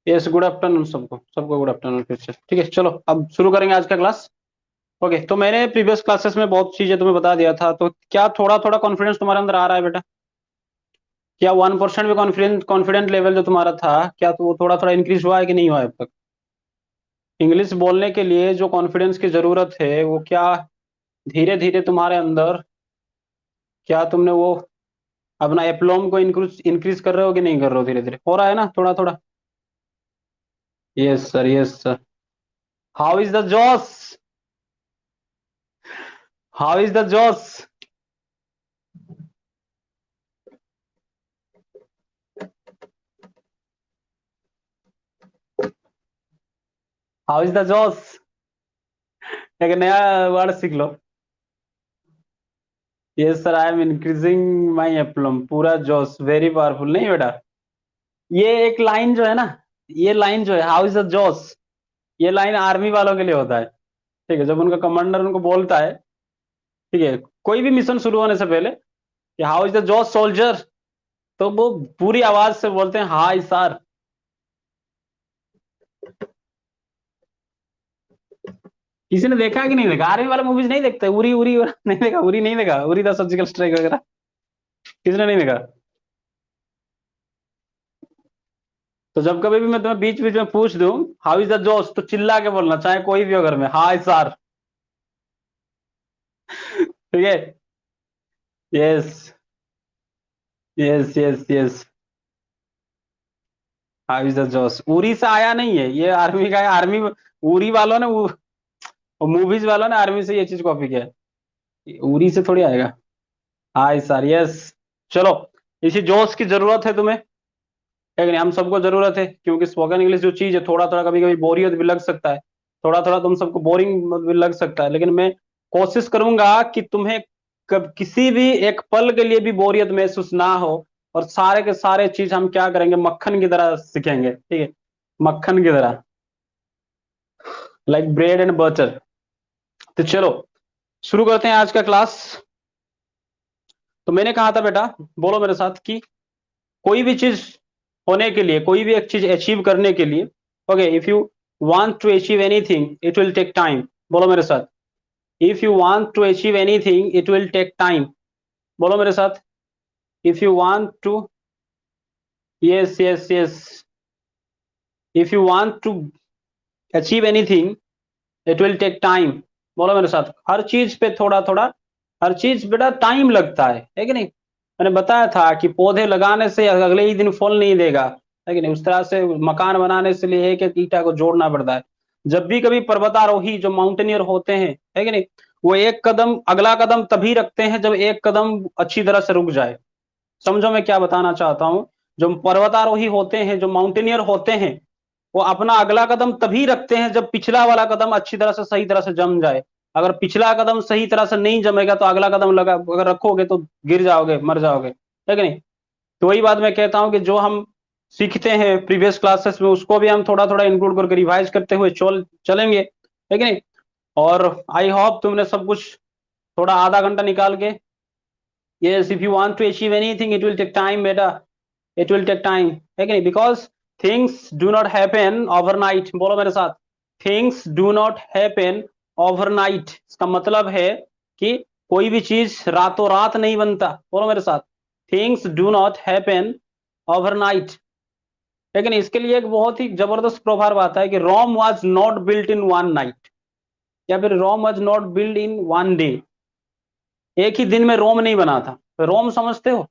Yes, good afternoon सबको, सबको good afternoon फिर से। ठीक है, चलो अब शुरू करेंगे आज का क्लास। ओके, तो मैंने प्रीवियस क्लासेस में बहुत चीजें तुम्हें बता दिया था, तो क्या थोड़ा थोड़ा कॉन्फिडेंस तुम्हारे अंदर आ रहा है बेटा? क्या 1% भी कॉन्फिडेंट लेवल जो तुम्हारा था, क्या तो वो थोड़ा थोड़ा इंक्रीज हुआ है कि नहीं हुआ है अब तक? इंग्लिश बोलने के लिए जो कॉन्फिडेंस की जरूरत है, वो क्या धीरे धीरे तुम्हारे अंदर, क्या तुमने वो अपना एप्लॉम को इंक्रीज इंक्रीज कर रहे हो कि नहीं कर रहे हो? धीरे धीरे हो रहा है ना, थोड़ा थोड़ा? Yes sir, yes sir. How is the josh? How is the josh? How is the josh? एक नया वर्ड सीख लो। Yes sir, I am increasing my aplomb, पूरा जोश, वेरी पावरफुल। नहीं बेटा, ये एक लाइन जो है ना, ये लाइन जो है हाउ इज द जोश, ये लाइन आर्मी वालों के लिए होता है। ठीक है, जब उनका कमांडर उनको बोलता है, ठीक है, कोई भी मिशन शुरू होने से पहले कि हाउ इज द जोश सोल्जर, तो वो पूरी आवाज से बोलते हैं हाय सर। किसी ने देखा है कि नहीं देखा? आर्मी वाला मूवीज नहीं देखते? उरी उरी नहीं देखा? उरी नहीं देखा? उरी द सर्जिकल स्ट्राइक वगैरह किसने नहीं देखा? तो जब कभी भी मैं तुम्हें बीच बीच में पूछ दूं हाउ इज द जोश, तो चिल्ला के बोलना, चाहे कोई भी हो घर में, हाय सर। ठीक है। Yes, yes, yes, yes. How is the जोश उरी से आया नहीं है, ये आर्मी का है। आर्मी उरी वालों ने मूवीज वालों ने आर्मी से ये चीज कॉपी किया है, उरी से थोड़ी आएगा। Hi sir, yes. चलो, इसी जोश की जरूरत है तुम्हें, है कि नहीं? हम सबको जरूरत है, क्योंकि स्पोकन इंग्लिश जो चीज है, थोड़ा थोड़ा कभी कभी बोरियत भी लग सकता है, थोड़ा थोड़ा तुम सबको बोरिंग भी लग सकता है, लेकिन मैं कोशिश करूंगा कि तुम्हें कब किसी भी एक पल के लिए भी बोरियत महसूस ना हो, और सारे के सारे चीज हम क्या करेंगे, मक्खन की तरह सीखेंगे। ठीक है, मक्खन की तरह, लाइक ब्रेड एंड बटर। तो चलो शुरू करते हैं आज का क्लास। तो मैंने कहा था बेटा, बोलो मेरे साथ, कि कोई भी चीज होने के लिए, कोई भी एक चीज अचीव करने के लिए, okay, if you want to achieve anything it will take time. बोलो मेरे साथ, if you want to achieve anything it will take time. बोलो मेरे साथ, if you want to, yes yes yes, if you want to achieve anything it will take time. बोलो मेरे साथ, हर चीज पे थोड़ा थोड़ा, हर चीज बेटा टाइम लगता है कि नहीं? मैंने बताया था कि पौधे लगाने से अगले ही दिन फल नहीं देगा, है कि नहीं? उस तरह से मकान बनाने से लिए एक एक ईंटा को जोड़ना पड़ता है। जब भी कभी पर्वतारोही जो माउंटेनियर होते हैं, है कि नहीं, वो एक कदम, अगला कदम तभी रखते हैं जब एक कदम अच्छी तरह से रुक जाए। समझो मैं क्या बताना चाहता हूँ। जो पर्वतारोही होते हैं, जो माउंटेनियर होते हैं, वो अपना अगला कदम तभी रखते हैं जब पिछला वाला कदम अच्छी तरह से, सही तरह से जम जाए। अगर पिछला कदम सही तरह से नहीं जमेगा तो अगला कदम लगा अगर रखोगे तो गिर जाओगे, मर जाओगे, है कि नहीं? तो वही बात मैं कहता हूं कि जो हम सीखते हैं प्रीवियस क्लासेस में, उसको भी हम थोड़ा थोड़ा इंक्लूड करके रिवाइज करते हुए चलेंगे, है कि नहीं? और आई होप तुमने सब कुछ थोड़ा आधा घंटा निकाल के, yes, if you want to achieve anything it will take time बेटा, it will take time, है कि नहीं? Because things do not happen overnight। बोलो मेरे साथ, things do not happen overnight। इसका मतलब है कि कोई भी चीज रातों रात नहीं बनता। बोलो मेरे साथ, things do not happen overnight। लेकिन इसके लिए एक बहुत ही जबरदस्त प्रोवर्ब आता है कि Rome was not built in one night, या फिर Rome was not build in one day. एक ही दिन में रोम नहीं बना था। रोम समझते हो?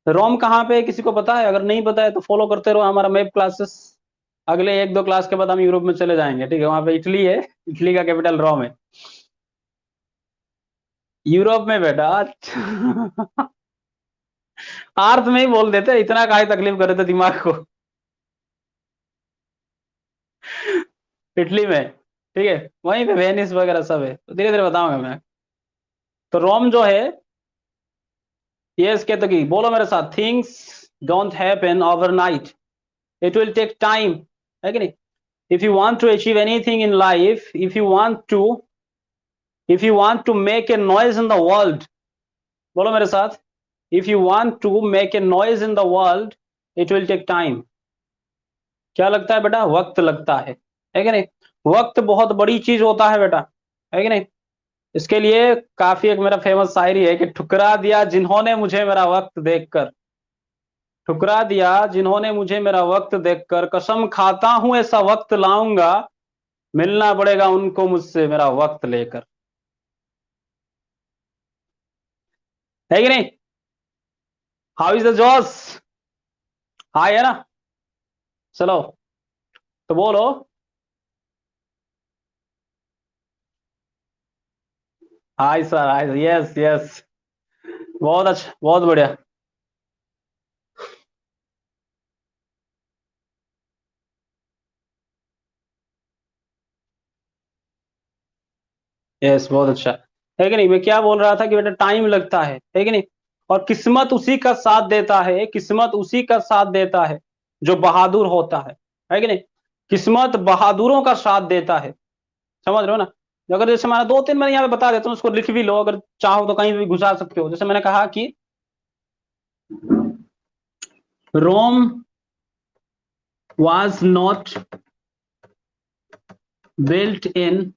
रोम कहाँ पे है, किसी को पता है? अगर नहीं पता है तो फॉलो करते रहो हमारा मैप क्लासेस। अगले एक दो क्लास के बाद हम यूरोप में चले जाएंगे। ठीक है, वहां पे इटली है, इटली का कैपिटल रोम है। यूरोप में बेटा अर्थ में ही बोल देते, इतना काहे तकलीफ कर रहे थे दिमाग को। इटली में, ठीक है, वहीं पे वेनिस वगैरह सब है, तो धीरे धीरे बताऊंगा मैं। तो रोम जो है, ये इसके तो की बोलो मेरे साथ, things don't happen overnight, it will take time, है कि नहीं? if you want to achieve anything in life, if you want to make a noise in the world, बोलो मेरे साथ, if you want to make a noise in the world it will take time। क्या लगता है बेटा? वक्त लगता है कि नहीं? वक्त बहुत बड़ी चीज होता है बेटा, है कि नहीं? इसके लिए काफी एक मेरा फेमस शायरी है कि ठुकरा दिया जिन्होंने मुझे मेरा वक्त देखकर, ठुकरा दिया जिन्होंने मुझे मेरा वक्त देखकर, कसम खाता हूं ऐसा वक्त लाऊंगा, मिलना पड़ेगा उनको मुझसे मेरा वक्त लेकर। है कि नहीं? How is the josh? High है ना? चलो, तो बोलो। High sir, high, yes yes, बहुत अच्छा, बहुत बढ़िया। यस, बहुत अच्छा। है कि नहीं? मैं क्या बोल रहा था कि बेटा टाइम लगता है कि नहीं? और किस्मत उसी का साथ देता है, किस्मत उसी का साथ देता है जो बहादुर होता है कि नहीं? किस्मत बहादुरों का साथ देता है, समझ रहे हो ना? अगर जैसे हमारा दो तीन, मैं यहाँ पे बता देता हूँ, उसको लिख भी लो, अगर चाहो तो कहीं भी घुसा सकते हो। जैसे मैंने कहा कि रोम was not built in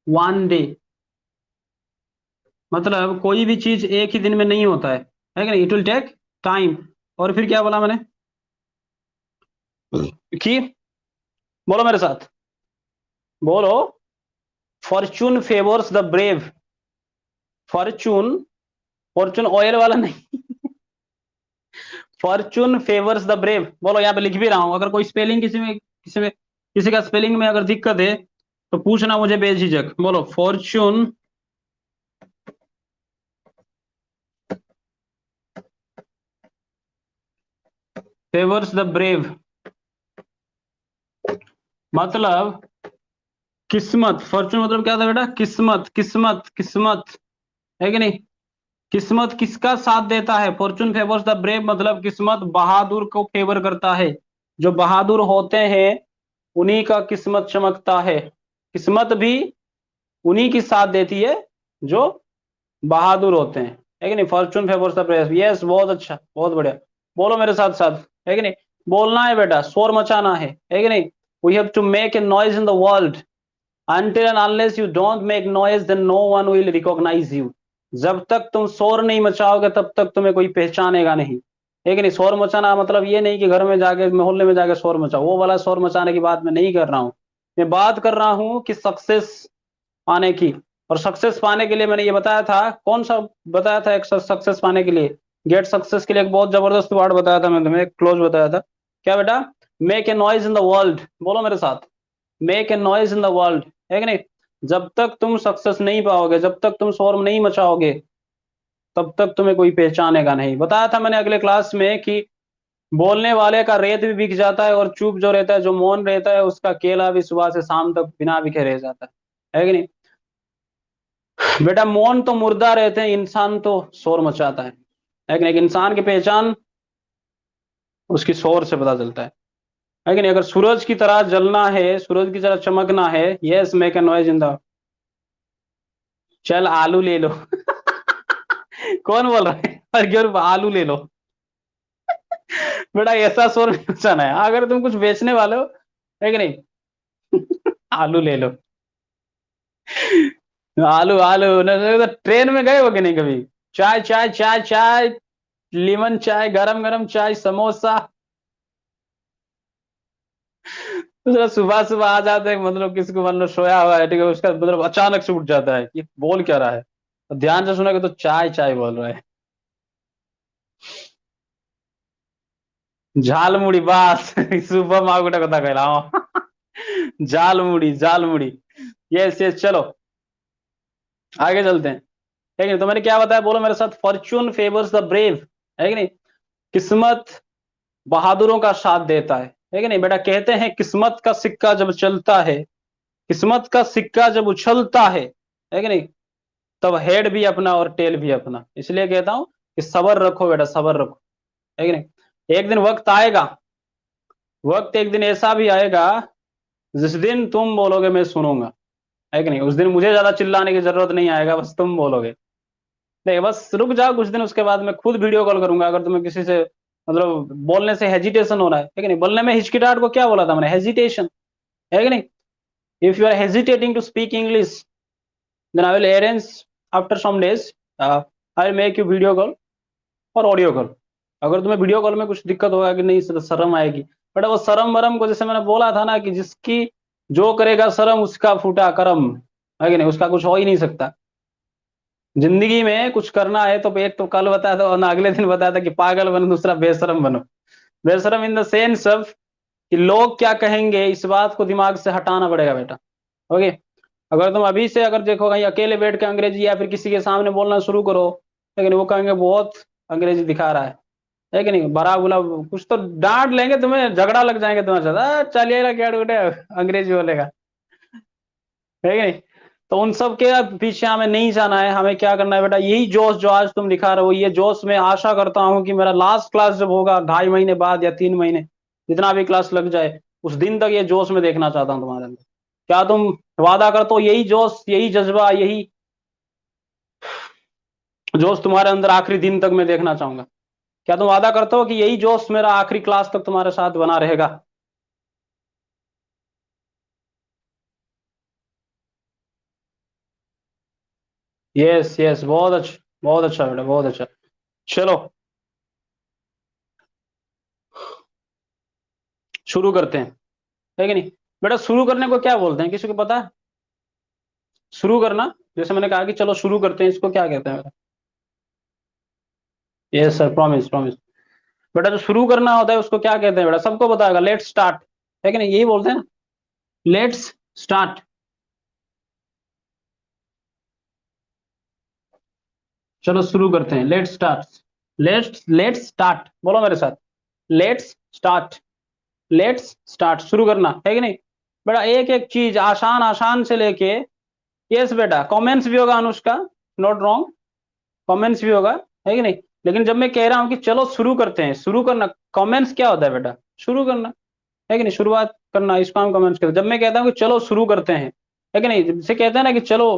one day, मतलब कोई भी चीज एक ही दिन में नहीं होता है कि नहीं? It will take time. और फिर क्या बोला मैंने कि, बोलो मेरे साथ, बोलो। Fortune favours the brave, Fortune, Fortune oil वाला नहीं, फॉर्चून फेवर्स द ब्रेव। बोलो, यहाँ पे लिख भी रहा हूं, अगर कोई स्पेलिंग किसी का स्पेलिंग में अगर दिक्कत है तो पूछना मुझे बेझिझक। बोलो, फॉर्चून फेवर्स द ब्रेव, मतलब किस्मत। फॉर्चून मतलब क्या था बेटा? किस्मत, किस्मत, किस्मत, है कि नहीं? किस्मत किसका साथ देता है? फॉर्चून फेवर्स द ब्रेव, मतलब किस्मत बहादुर को फेवर करता है। जो बहादुर होते हैं उन्हीं का किस्मत चमकता है। किस्मत भी उन्हीं की साथ देती है जो बहादुर होते हैं, है कि नहीं? Fortune favours the brave, yes, बहुत अच्छा, बहुत बढ़िया। बोलो मेरे साथ साथ, है कि नहीं? बोलना है बेटा, शोर मचाना है कि नहीं? We have to make a noise in the world, until and unless you don't make noise then no one will recognize you। जब तक तुम शोर नहीं मचाओगे तब तक तुम्हें कोई पहचानेगा नहीं, है कि नहीं? शोर मचाना मतलब ये नहीं कि घर में जाके मोहल्ले में जाके शोर मचाओ, वो वाला शोर मचाने की बात मैं नहीं कर रहा हूँ। मैं बात कर रहा हूँ कि सक्सेस पाने की। और सक्सेस पाने के लिए मैंने ये बताया था, कौन सा बताया था? एक सक्सेस पाने के लिए, गेट सक्सेस के लिए एक बहुत जबरदस्त वर्ड बताया था मैंने तुम्हें, क्लोज बताया था। क्या बेटा? Make a noise in the world, बोलो मेरे साथ, make a noise in the world, है कि नहीं? जब तक तुम सक्सेस नहीं पाओगे, जब तक तुम शोर नहीं मचाओगे, तब तक तुम्हें कोई पहचानेगा नहीं। बताया था मैंने अगले क्लास में कि बोलने वाले का रेत भी बिक जाता है, और चुप जो रहता है, जो मौन रहता है, उसका केला भी सुबह से शाम तक बिना बिखे रह जाता है कि नहीं? बेटा मौन तो मुर्दा रहते हैं, इंसान तो शोर मचाता है कि नहीं? एक इंसान की पहचान उसकी शोर से पता चलता है कि नहीं? अगर सूरज की तरह जलना है, सूरज की तरह चमकना है, yes make a noise in the, चल आलू ले लो। कौन बोल रहा है? और आलू ले लो। बेटा ऐसा शोर नहीं मचाना है, अगर तुम कुछ बेचने वाले हो, है कि नहीं? आलू ले लो। आलू आलू तो ट्रेन में गए हो कि नहीं कभी? चाय चाय चाय चाय, लेमन चाय, गरम गरम चाय, समोसा। तो सुबह सुबह आ जाते हैं, मतलब किसी को मतलब सोया हुआ है, ठीक है, उसका मतलब अचानक से उठ जाता है, ये बोल क्या रहा है, तो ध्यान से सुनेगा तो चाय चाय बोल रहा है। झालमुड़ी, बस। सुबह माँ को कथा कहलाओ। Jhalmuri, jhalmuri, yes yes. चलो आगे चलते हैं, है कि नहीं? तो मैंने क्या बताया, बोलो मेरे साथ, फॉर्च्यून फेवर्स द ब्रेव, है कि नहीं? किस्मत बहादुरों का साथ देता है कि नहीं? बेटा कहते हैं किस्मत का सिक्का जब चलता है, किस्मत का सिक्का जब उछलता है कि नहीं, तब हेड भी अपना और टेल भी अपना। इसलिए कहता हूं कि सबर रखो बेटा, सबर रखो, है कि नहीं? एक दिन वक्त आएगा, वक्त एक दिन ऐसा भी आएगा जिस दिन तुम बोलोगे मैं सुनूंगा, है कि नहीं? उस दिन मुझे ज्यादा चिल्लाने की जरूरत नहीं आएगा, बस तुम बोलोगे। नहीं, बस रुक जाओ कुछ दिन, उसके बाद मैं खुद वीडियो कॉल करूंगा, अगर तुम्हें किसी से मतलब बोलने से हेजिटेशन हो रहा है कि नहीं? बोलने में हिचकिटाहट को क्या बोला था मैंने? हेजिटेशन, है कि नहीं? If you are hesitating to speak English, then I will arrange after some days, I will make you video call और ऑडियो कॉल। अगर तुम्हें वीडियो कॉल में कुछ दिक्कत होगा कि नहीं, शर्म आएगी, बट वो शर्म वरम को, जैसे मैंने बोला था ना कि जिसकी जो करेगा शर्म उसका फूटा करम, है कि नहीं? उसका कुछ हो ही नहीं सकता। जिंदगी में कुछ करना है तो एक तो कल बताया था और ना अगले दिन बताया था कि पागल बनो, दूसरा बेशरम बनो। बेशरम इन द सेंस ऑफ कि लोग क्या कहेंगे, इस बात को दिमाग से हटाना पड़ेगा बेटा। ओके, अगर तुम अभी से अगर देखो कहीं अकेले बैठ के अंग्रेजी या फिर किसी के सामने बोलना शुरू करो, लेकिन वो कहेंगे बहुत अंग्रेजी दिखा रहा है कि नहीं? भरा बुला, कुछ तो डांट लेंगे तुम्हें, झगड़ा लग जाएंगे तुम्हारे साथ, चलिएगा क्या डूडे अंग्रेजी बोलेगा, है कि नहीं? तो उन सब के पीछे हमें नहीं जाना है। हमें क्या करना है बेटा? यही जोश जो आज तुम दिखा रहे हो, ये जोश मैं आशा करता हूं कि मेरा लास्ट क्लास जब होगा 2.5 महीने बाद या 3 महीने, जितना भी क्लास लग जाए, उस दिन तक ये जोश मैं देखना चाहता हूं तुम्हारे अंदर। क्या तुम वादा करते हो यही जोश, यही जज्बा, यही जोश तुम्हारे अंदर आखिरी दिन तक मैं देखना चाहूंगा? क्या तुम वादा करते हो कि यही जोश मेरा आखिरी क्लास तक तुम्हारे साथ बना रहेगा? यस यस, बहुत अच्छा, बहुत अच्छा बेटा, बहुत अच्छा। चलो शुरू करते हैं, है कि नहीं? बेटा शुरू करने को क्या बोलते हैं, किसी को पता है? शुरू करना, जैसे मैंने कहा कि चलो शुरू करते हैं, इसको क्या कहते हैं बेटा? Yes sir, promise promise. बेटा जो शुरू करना होता है उसको क्या कहते हैं बेटा? सबको पता होगा, लेट्स स्टार्ट, है कि नहीं? यही बोलते हैं ना, लेट्स स्टार्ट। चलो शुरू करते हैं, लेट्स स्टार्ट। लेट्स स्टार्ट, बोलो मेरे साथ, लेट्स स्टार्ट। लेट्स स्टार्ट, शुरू करना, है कि नहीं? बेटा एक एक चीज आसान आसान से लेके, यस बेटा कमेंट्स भी होगा अनुष्का, नॉट रॉन्ग, कमेंट्स भी होगा, है कि नहीं? लेकिन जब मैं कह रहा हूं कि चलो शुरू करते हैं, शुरू करना, कमेंट्स क्या होता है बेटा? शुरू करना, है कि नहीं? शुरुआत करना, इसको हम कमेंट्स करते हैं। जब मैं कहता हूँ कि चलो शुरू करते हैं, है कि नहीं? जैसे कहते हैं ना कि चलो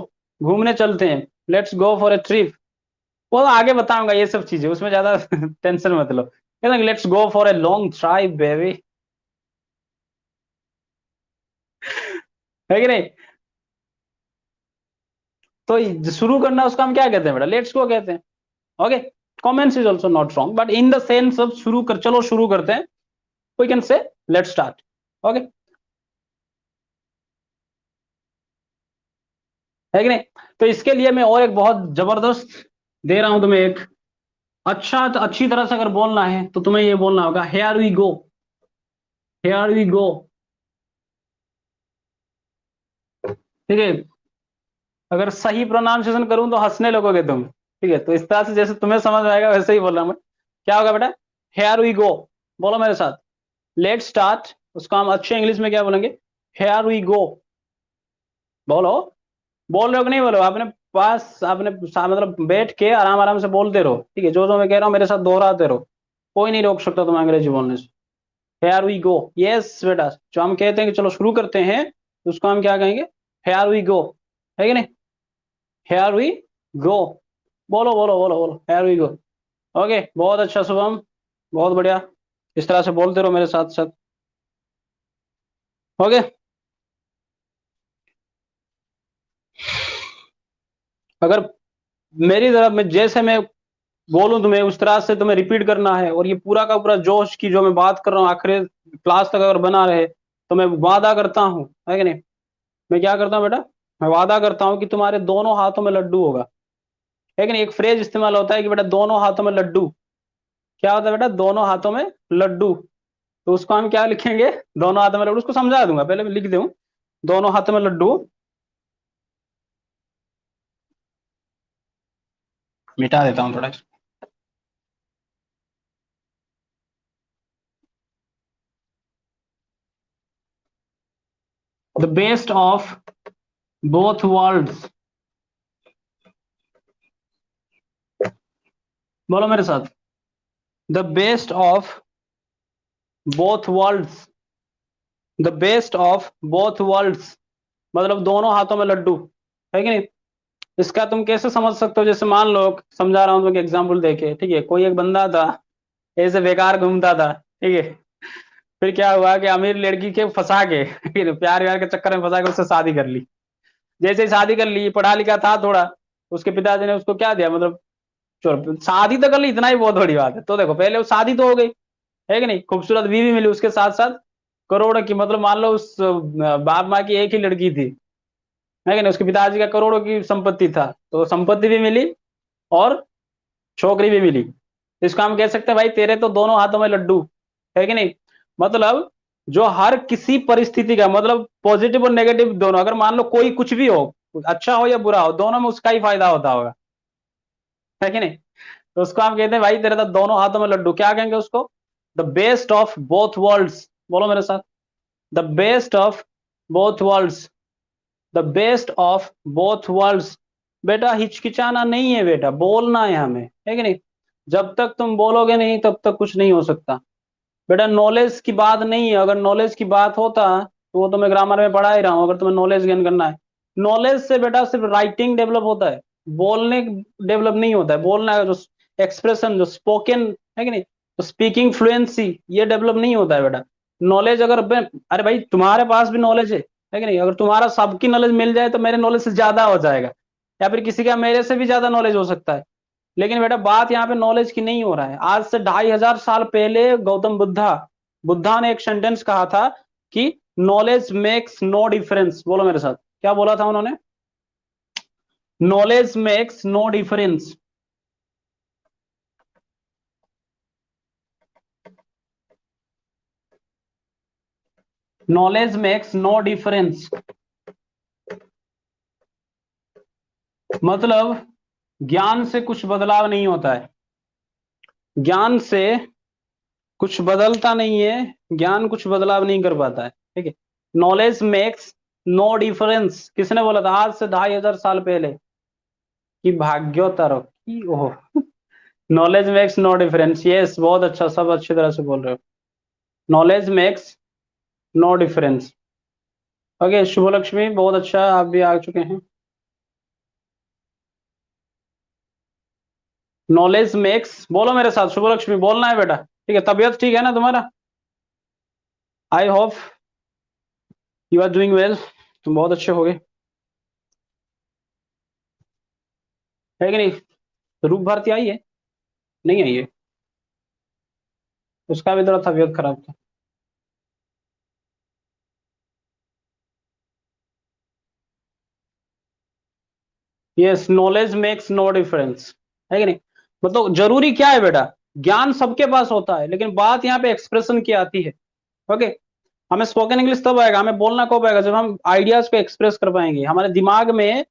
घूमने चलते हैं, let's go for a trip, वो आगे बताऊंगा ये सब चीजें, उसमें ज्यादा टेंशन मत लो। कहते हैं let's go for a long drive baby, है कि नहीं? तो शुरू करना उसका हम क्या कहते हैं बेटा? लेट्स गो कहते हैं। Okay, comments is also not wrong, but in the sense of शुरू कर, चलो शुरू करते हैं, we can say let's start. Okay, है कि नहीं? तो इसके लिए मैं और एक बहुत जबरदस्त दे रहा हूं तुम्हें एक, अच्छा तो अच्छी तरह से अगर बोलना है तो तुम्हें ये बोलना होगा, here we go, here we go, ठीक है? अगर सही प्रोनाउंसिएशन करूं तो हंसने लगोगे तुम, ठीक है? तो इस तरह से जैसे तुम्हें समझ में आएगा वैसे ही बोल रहा हूं मैं। क्या होगा बेटा? हेयर वी गो, बोलो मेरे साथ, लेट स्टार्ट, उसको हम अच्छे इंग्लिश में क्या बोलेंगे? हेयर वी गो, बोलो। बोल रहे हो कि नहीं बोलो? आपने पास, आपने मतलब बैठ के आराम आराम से बोलते रहो, ठीक है? जो जो मैं कह रहा हूँ मेरे साथ दोहराते रहो, कोई नहीं रोक सकता तुम्हें अंग्रेजी बोलने से। हेयर वी गो, यस बेटा, जो हम कहते हैं कि चलो शुरू करते हैं, तो उसको हम क्या कहेंगे? हेयर वी गो, है कि नहीं? हेयर वी गो, बोलो बोलो बोलो बोलो, हेयर वी गो। ओके, बहुत अच्छा शुभम, बहुत बढ़िया, इस तरह से बोलते रहो मेरे साथ साथ। ओके, अगर मेरी तरफ में जैसे मैं बोलूं तुम्हें उस तरह से तुम्हें रिपीट करना है, और ये पूरा का पूरा जोश की जो मैं बात कर रहा हूँ आखिरी क्लास तक अगर बना रहे, तो मैं वादा करता हूँ, है कि नहीं? मैं क्या करता हूँ बेटा? मैं वादा करता हूँ कि तुम्हारे दोनों हाथों में लड्डू होगा, है कि नहीं? एक फ्रेज इस्तेमाल होता है कि बेटा दोनों हाथों में लड्डू, क्या होता है बेटा? दोनों हाथों में लड्डू। तो उसको हम क्या लिखेंगे? दोनों हाथों में लड्डू, उसको समझा दूंगा, पहले मैं लिख दूं, दोनों हाथों में लड्डू, मिटा देता हूँ थोड़ा। The best of both world's, बोलो मेरे साथ, the best of both world's, the best of both world's, मतलब दोनों हाथों में लड्डू, है कि नहीं? इसका तुम कैसे समझ सकते हो? जैसे मान लो, समझा रहा हूं तुम्हें एग्जाम्पल देके, ठीक है? कोई एक बंदा था, ऐसे बेकार घूमता था, ठीक है। फिर क्या हुआ कि अमीर लड़की के फंसा के फिर प्यार व्यार के चक्कर में फंसा के उससे शादी कर ली। जैसे ही शादी कर ली, पढ़ा लिखा था थोड़ा, उसके पिताजी ने उसको क्या दिया, मतलब शादी तो कर ली, इतना ही बहुत बड़ी बात है। तो देखो पहले वो शादी तो हो गई, है कि नहीं, खूबसूरत बीवी मिली, उसके साथ साथ करोड़ों की, मतलब मान लो उस बाप माँ की एक ही लड़की थी, है कि नहीं, उसके पिताजी का करोड़ों की संपत्ति था, तो संपत्ति भी मिली और छोकरी भी मिली। इसको हम कह सकते हैं भाई तेरे तो दोनों हाथों में लड्डू, है कि नहीं। मतलब जो हर किसी परिस्थिति का, मतलब पॉजिटिव और नेगेटिव दोनों, अगर मान लो कोई कुछ भी हो, अच्छा हो या बुरा हो, दोनों में उसका ही फायदा होता होगा, है कि नहीं। तो उसको हम कहते हैं भाई तेरे तो दोनों हाथों में लड्डू, क्या कहेंगे उसको, the best of both world's. बोलो मेरे साथ, the best of both world's, the best of both world's. बेटा हिचकिचाना नहीं है, बेटा बोलना है हमें, है कि नहीं। जब तक तुम बोलोगे नहीं तब तक कुछ नहीं हो सकता। बेटा नॉलेज की बात नहीं है, अगर नॉलेज की बात होता तो वो तो मैं ग्रामर में पढ़ा ही रहा हूँ, अगर तुम्हें नॉलेज गेन करना है। नॉलेज से बेटा सिर्फ राइटिंग डेवलप होता है, बोलने डेवलप नहीं होता है। बोलना है जो एक्सप्रेशन, जो स्पोकन, है कि नहीं, तो स्पीकिंग फ्लुएंसी, ये डेवलप नहीं होता है बेटा। नॉलेज अगर अरे भाई तुम्हारे पास भी नॉलेज है कि नहीं, अगर तुम्हारा सबकी नॉलेज मिल जाए तो मेरे नॉलेज से ज्यादा हो जाएगा, या फिर किसी का मेरे से भी ज्यादा नॉलेज हो सकता है। लेकिन बेटा बात यहाँ पे नॉलेज की नहीं हो रहा है। आज से 2500 साल पहले गौतम बुद्धा बुद्धा ने एक सेंटेंस कहा था कि नॉलेज मेक्स नो डिफरेंस। बोलो मेरे साथ, क्या बोला था उन्होंने, knowledge makes no difference. Knowledge makes no difference, मतलब ज्ञान से कुछ बदलाव नहीं होता है, ज्ञान से कुछ बदलता नहीं है, ज्ञान कुछ बदलाव नहीं कर पाता है, ठीक है। नॉलेज मेक्स नो डिफरेंस किसने बोला था, आज से 2500 साल पहले की भाग्योत्तर की ओह। Knowledge makes no difference, yes बहुत अच्छा, सब अच्छी तरह से बोल रहे हो। Knowledge makes no difference. Okay Shubh Lakshmi बहुत अच्छा, आप भी आ चुके हैं। नॉलेज मेक्स, बोलो मेरे साथ शुभ लक्ष्मी, बोलना है बेटा, ठीक है। तबीयत ठीक है ना तुम्हारा, I hope you are doing well, तुम बहुत अच्छे हो गए, है कि नहीं। रूप भारती आई है, नहीं आई है, उसका भी थोड़ा तबीयत खराब था। Yes knowledge makes no difference, है कि नहीं। मतलब जरूरी क्या है बेटा, ज्ञान सबके पास होता है, लेकिन बात यहाँ पे एक्सप्रेशन की आती है। ओके, हमें स्पोकन इंग्लिश तब आएगा, हमें बोलना कब आएगा, जब हम आइडियाज को एक्सप्रेस कर पाएंगे। हमारे दिमाग में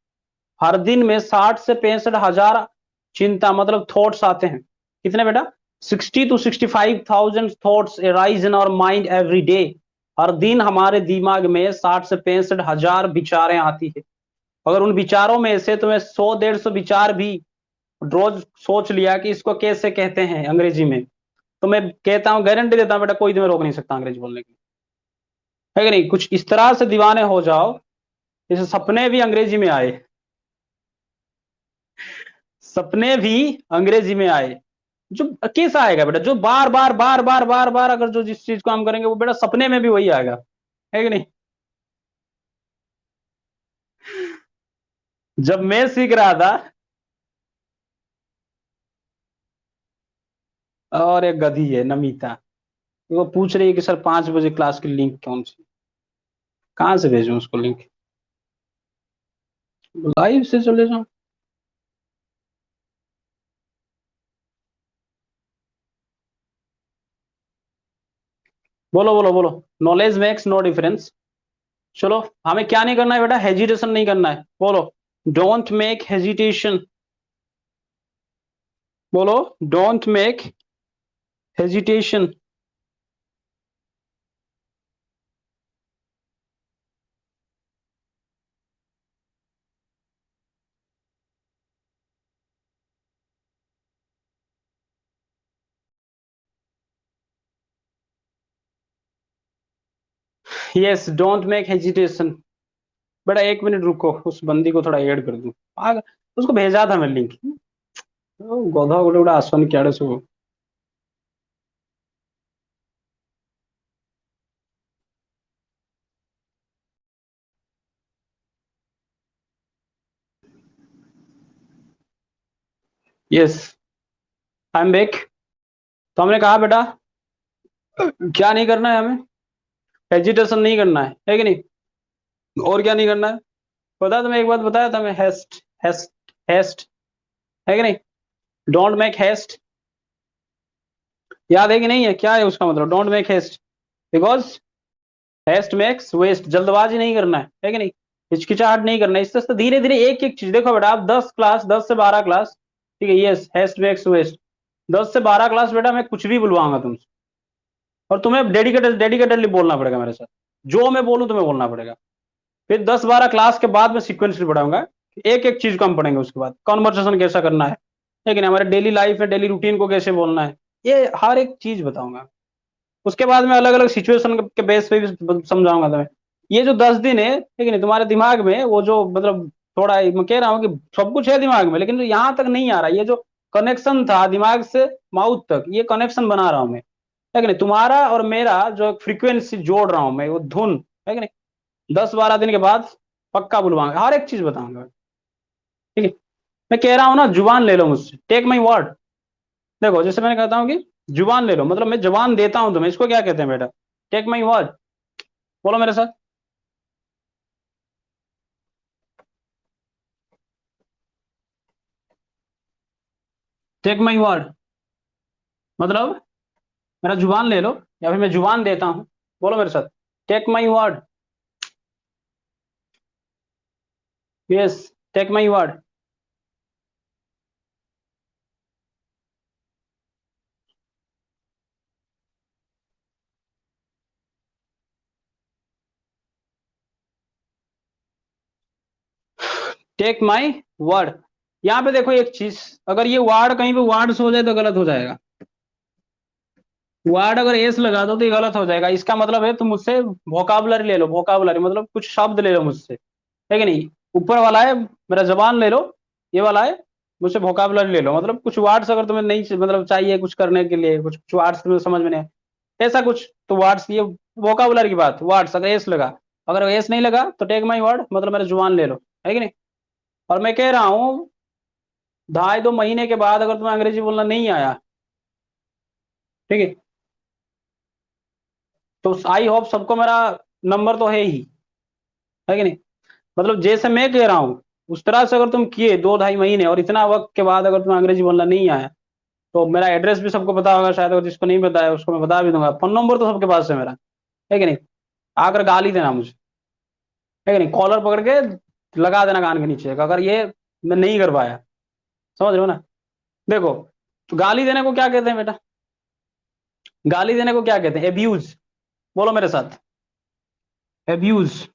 हर दिन में 60 से 65 हजार चिंता, मतलब थॉट्स आते हैं। कितने बेटा, 60 to 65 thousand thoughts arise in our mind every day. हर दिन हमारे दिमाग में 60 से 65 हजार विचारें आती है। अगर उन विचारों में से तुम्हें 100 150 विचार भी रोज सोच लिया कि इसको कैसे कहते हैं अंग्रेजी में, तो मैं कहता हूं, गारंटी देता हूं बेटा, कोई तुम्हें रोक नहीं सकता अंग्रेजी बोलने की, है कि नहीं। कुछ इस तरह से दीवाने हो जाओ जैसे सपने भी अंग्रेजी में आए, सपने भी अंग्रेजी में आए। जो कैसा आएगा बेटा, जो बार बार बार बार बार बार अगर जो जिस चीज को हम करेंगे वो बेटा सपने में भी वही आएगा, है कि नहीं। जब मैं सीख रहा था, और एक गधी है नमिता, वो पूछ रही है कि सर 5 बजे क्लास की लिंक कौन सी, कहाँ से भेजूं उसको लिंक, लाइव से चले जाऊं। बोलो बोलो बोलो, नॉलेज मेक्स नो डिफरेंस। चलो, हमें क्या नहीं करना है बेटा, हेजिटेशन नहीं करना है, बोलो डोंट मेक हेजिटेशन। बोलो don't make hesitation. Yes don't make hesitation. बेटा 1 मिनट रुको, उस बंदी को थोड़ा ऐड कर दूं, आग उसको भेजा था मैं लिंक, गोधा गोटे गोटे आसवन क्या सब। Yes, I am back. तो हमने कहा बेटा क्या नहीं करना है हमें, हेजिटेशन नहीं करना है कि नहीं, और क्या नहीं करना है पता, तुम्हें एक बात बताया था मैं, हेस्ट, हेस्ट, हेस्ट, है कि नहीं, डोंट मेक हेस्ट, याद है कि नहीं है, क्या है उसका मतलब, don't make haste, because haste makes waste, जल्दबाजी नहीं करना है कि नहीं, हिचकिचाहट नहीं करना है, इससे धीरे धीरे एक एक चीज, देखो बेटा आप 10 क्लास, 10 से 12 क्लास, ठीक है, यस हेस्ट मेक्स वेस्ट, 10 से 12 क्लास बेटा मैं कुछ भी बुलवाऊंगा तुमसे, और तुम्हें डेडिकेटेडली बोलना पड़ेगा मेरे साथ, जो मैं बोलूं तुम्हें बोलना पड़ेगा। फिर 10 12 क्लास के बाद मैं सीक्वेंसली बढ़ाऊंगा, एक एक चीज को हम पढ़ेंगे, उसके बाद कॉन्वर्सेशन कैसा करना है, लेकिन हमारे डेली लाइफ है, डेली रूटीन को कैसे बोलना है, ये हर एक चीज बताऊंगा। उसके बाद में अलग अलग सिचुएशन के बेस पे भी समझाऊंगा तुम्हें। ये जो 10 दिन है, ठीक है नहीं, तुम्हारे दिमाग में वो जो मतलब, थोड़ा मैं कह रहा हूँ कि सब कुछ है दिमाग में, लेकिन यहाँ तक नहीं आ रहा, ये जो कनेक्शन था दिमाग से माउथ तक, ये कनेक्शन बना रहा हूं मैं, है कि नहीं, तुम्हारा और मेरा जो फ्रीक्वेंसी जोड़ रहा हूं मैं, वो धुन, है कि नहीं, 10 12 दिन के बाद पक्का बुलवाऊंगा, हर एक चीज बताऊंगा, ठीक है। मैं कह रहा हूँ ना, जुबान ले लो मुझसे, टेक माई वर्ड। देखो जैसे मैंने कहता हूँ कि जुबान ले लो, मतलब मैं जुबान देता हूं तुम्हें, इसको क्या कहते हैं बेटा, टेक माई वर्ड, बोलो मेरे साथ, टेक माई वर्ड, मतलब मेरा जुबान ले लो, या फिर मैं जुबान देता हूं, बोलो मेरे साथ, take my word, yes, take my word, take my word. यहाँ पे देखो एक चीज, अगर ये वार्ड कहीं पे वार्ड्स हो जाए तो गलत हो जाएगा, वर्ड अगर एस लगा दो तो ये गलत हो जाएगा, इसका मतलब है तुम मुझसे वोकाबुलरी ले लो, वोकाबुलरी मतलब कुछ शब्द ले लो मुझसे, है कि नहीं, ऊपर वाला है मेरा जबान ले लो, ये वाला है मुझसे वोकाबुलरी ले लो, मतलब कुछ वर्ड्स अगर तुम्हें नहीं मतलब चाहिए कुछ करने के लिए, कुछ कुछ वर्ड्स तुम्हें समझ में नहीं आए, ऐसा कुछ, तो वर्ड्स ये वोकाबुलरी की बात, वर्ड्स अगर एस लगा, अगर एस नहीं लगा तो टेक माई वर्ड, मतलब मेरा जुबान ले लो, है कि नहीं। और मैं कह रहा हूँ 2.5 2 महीने के बाद अगर तुम्हें अंग्रेजी बोलना नहीं आया, ठीक है, तो आई होप सबको मेरा नंबर तो है कि नहीं, मतलब जैसे मैं कह रहा हूँ उस तरह से अगर तुम किए 2 2.5 महीने, और इतना वक्त के बाद अगर तुम्हें अंग्रेजी बोलना नहीं आया, तो मेरा एड्रेस भी सबको पता होगा शायद, अगर जिसको नहीं पता है उसको मैं बता भी दूंगा, फोन नंबर तो सबके पास है मेरा, है कि नहीं, आकर गाली देना मुझे, है कि नहीं, कॉलर पकड़ के लगा देना कान के नीचे, अगर ये मैं नहीं कर पाया, समझ रहे हो ना। देखो, तो गाली देने को क्या कहते हैं बेटा, गाली देने को क्या कहते हैं, एब्यूज, बोलो मेरे साथ, एब्यूज,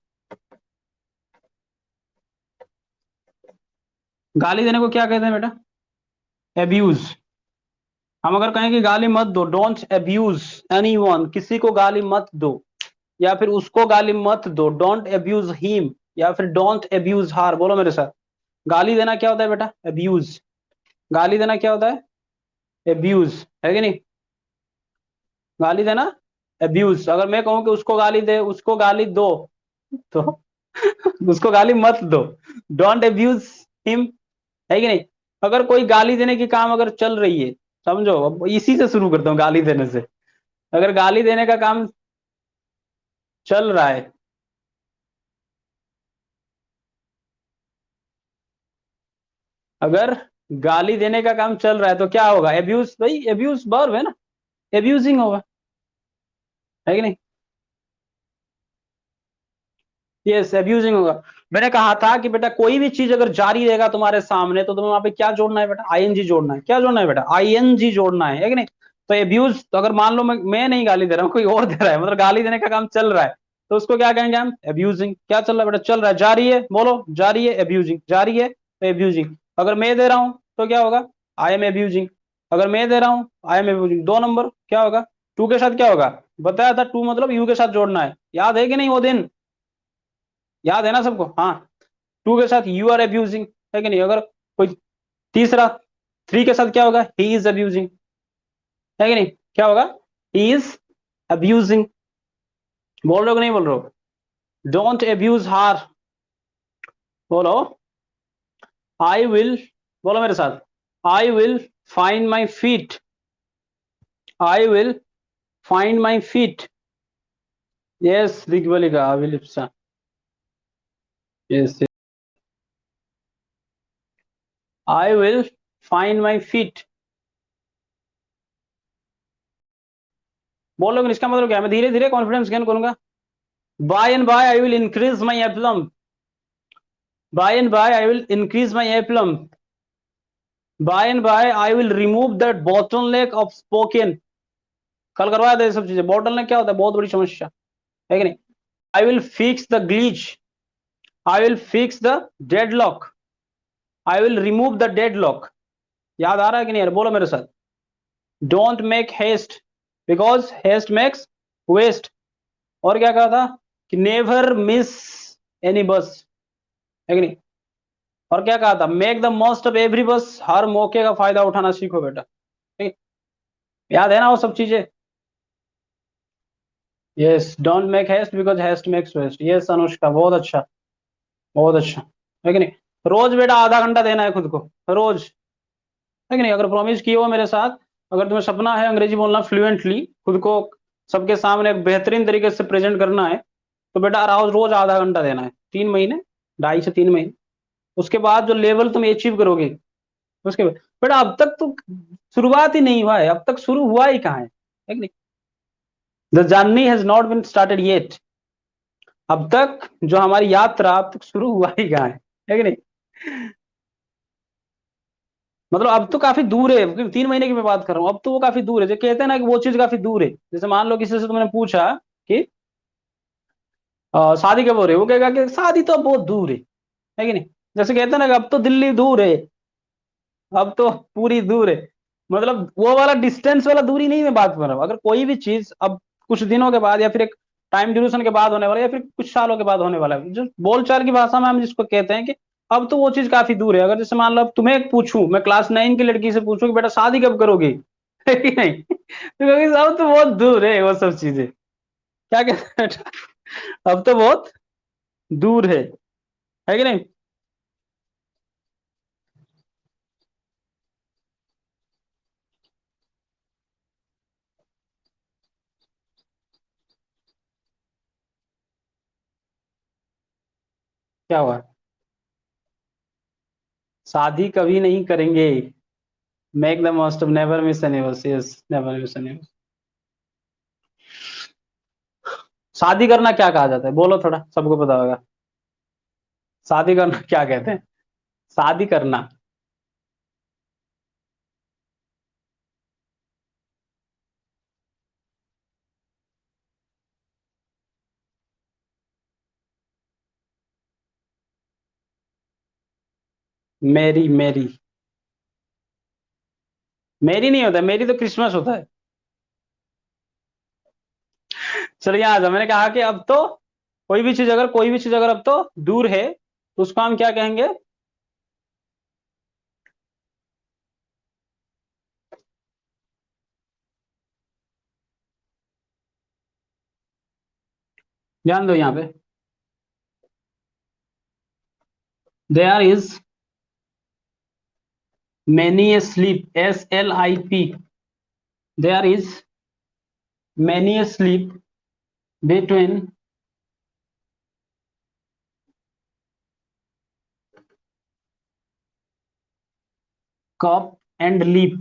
गाली देने को क्या कहते हैं बेटा, एब्यूज। हम अगर कहें कि गाली मत दो, डोंट एब्यूज एनीवन, किसी को गाली मत दो, या फिर उसको गाली मत दो, डोंट एब्यूज हिम, या फिर डोंट एब्यूज हार, बोलो मेरे साथ, गाली देना क्या होता है बेटा, एब्यूज, गाली देना क्या होता है, एब्यूज, है कि नहीं, गाली देना एब्यूज। अगर मैं कहूं कि उसको गाली दे, उसको गाली दो, तो उसको गाली मत दो, डोंट एब्यूज हिम, है कि नहीं। अगर कोई गाली देने की काम अगर चल रही है, समझो, अब इसी से शुरू करता हूँ, गाली देने से, अगर गाली देने का काम चल रहा है, अगर गाली देने का काम चल रहा है तो क्या होगा, एब्यूज, भाई एब्यूज वर्ब है ना, एब्यूजिंग होगा, है कि नहीं, यस एब्यूजिंग होगा। मैंने कहा था कि बेटा कोई भी चीज अगर जारी रहेगा तुम्हारे सामने, तो तुम्हें वहां पे क्या जोड़ना है बेटा, आईएनजी जोड़ना है, क्या जोड़ना है बेटा, आईएनजी जोड़ना है कि नहीं। तो एब्यूज, तो अगर मान लो मैं नहीं गाली दे रहा हूँ, कोई और दे रहा है, मतलब गाली देने का काम चल रहा है, तो उसको क्या कहेंगे हम, एब्यूजिंग। क्या चल रहा है बेटा, चल रहा है, जारी है, बोलो जारी है, एब्यूजिंग, जारी है तो एब्यूजिंग। अगर मैं दे रहा हूं तो क्या होगा, आई एम एब्यूजिंग, अगर मैं दे रहा हूं आई एम एब्यूजिंग, 2 नंबर क्या होगा, टू के साथ क्या होगा, बताया था, टू मतलब यू के साथ जोड़ना है, याद है कि नहीं वो दिन, याद है ना सबको, हाँ, टू के साथ यू आर अब्यूजिंग, है कि नहीं। अगर कोई तीसरा, थ्री के साथ क्या होगा, ही इज अब्यूजिंग, है कि नहीं, क्या होगा, ही इज अब्यूजिंग, बोल रहे हो कि नहीं बोल रहे हो, डोंट अब्यूज हार, बोलो, आई विल, बोलो मेरे साथ, I will find my feet, I will find my feet, yes Digbalika Abhilipsa, yes I will find my feet. बोलोगे इसका मतलब क्या है? मैं धीरे धीरे कॉन्फिडेंस गेन करूंगा। By and by I will increase my aplomb, by and by I will increase my aplomb, by and by I will remove that bottleneck of spoken. कल करवाया था ये सब चीजें। बॉटल नेक क्या होता है? बहुत बड़ी समस्या है कि नहीं? I will fix the glitch, I will fix the deadlock, I will remove the deadlock. याद आ रहा है कि नहीं यार? बोलो मेरे साथ। Don't make haste because haste makes waste. और क्या कहा था कि नेवर मिस एनी बस, है कि नहीं? और क्या कहा था? Make the most of every bus, हर मौके का फायदा उठाना सीखो बेटा, ठीक है? याद है ना वो सब चीजें? Yes, don't make haste because haste makes waste. Yes Anushka, बहुत अच्छा, बहुत अच्छा, है कि नहीं? रोज बेटा आधा घंटा देना है खुद को, रोज, है कि नहीं? अगर प्रॉमिस किए हो मेरे साथ, अगर तुम्हें सपना है अंग्रेजी बोलना फ्लुएंटली, खुद को सबके सामने एक बेहतरीन तरीके से प्रेजेंट करना है, तो बेटा रोज रोज आधा घंटा देना है, 3 महीने, 2.5 से 3 महीने। उसके बाद जो लेवल तुम अचीव करोगे, उसके बाद बेटा अब तक तो शुरुआत ही नहीं हुआ है, अब तक शुरू हुआ ही कहाँ है कि नहीं? The journey has not been started yet. अब तक जो हमारी यात्रा अब तक शुरू हुआ ही कहाँ है कि नहीं? मतलब अब तो काफी दूर है, क्योंकि 3 महीने की मैं बात कर रहा हूँ, अब तो वो काफी दूर है। जो कहते हैं ना कि वो चीज काफी दूर है। जैसे मान लो किसी से तुमने पूछा कि शादी कब हो रही है, वो कहेगा कि शादी तो अब बहुत दूर है कि नहीं? जैसे कहते हैं ना कि अब तो दिल्ली दूर है, अब तो पूरी दूर है। मतलब वो वाला डिस्टेंस वाला दूरी नहीं मैं बात कर रहा हूँ। अगर कोई भी चीज अब कुछ दिनों के बाद या फिर एक टाइम ड्यूरेशन के बाद होने वाला है, या फिर कुछ सालों के बाद होने वाला है, जो बोलचाल की भाषा में हम जिसको कहते हैं कि अब तो वो चीज काफी दूर है। अगर जैसे मान लो अब तुम्हें पूछूं, मैं क्लास 9 की लड़की से पूछूं कि बेटा शादी कब करोगी, है कि नहीं? तो कहोगी अब तो बहुत दूर है वो सब चीजें। क्या कहते हैं बेटा? अब तो बहुत दूर है कि नहीं? क्या हुआ? शादी कभी नहीं करेंगे। Make the most of, never miss any बस, यस नेवर मिस एनी। शादी करना क्या कहा जाता है? बोलो थोड़ा, सबको पता होगा। शादी करना क्या कहते हैं? शादी करना। मेरी मेरी मेरी नहीं होता, मेरी तो क्रिसमस होता है। चलिए आ जाओ। मैंने कहा कि अब तो कोई भी चीज अगर अब तो दूर है, तो उसको हम क्या कहेंगे? ध्यान दो यहाँ पे। There is many a slip, SLIP। There is many a slip between cup and lip.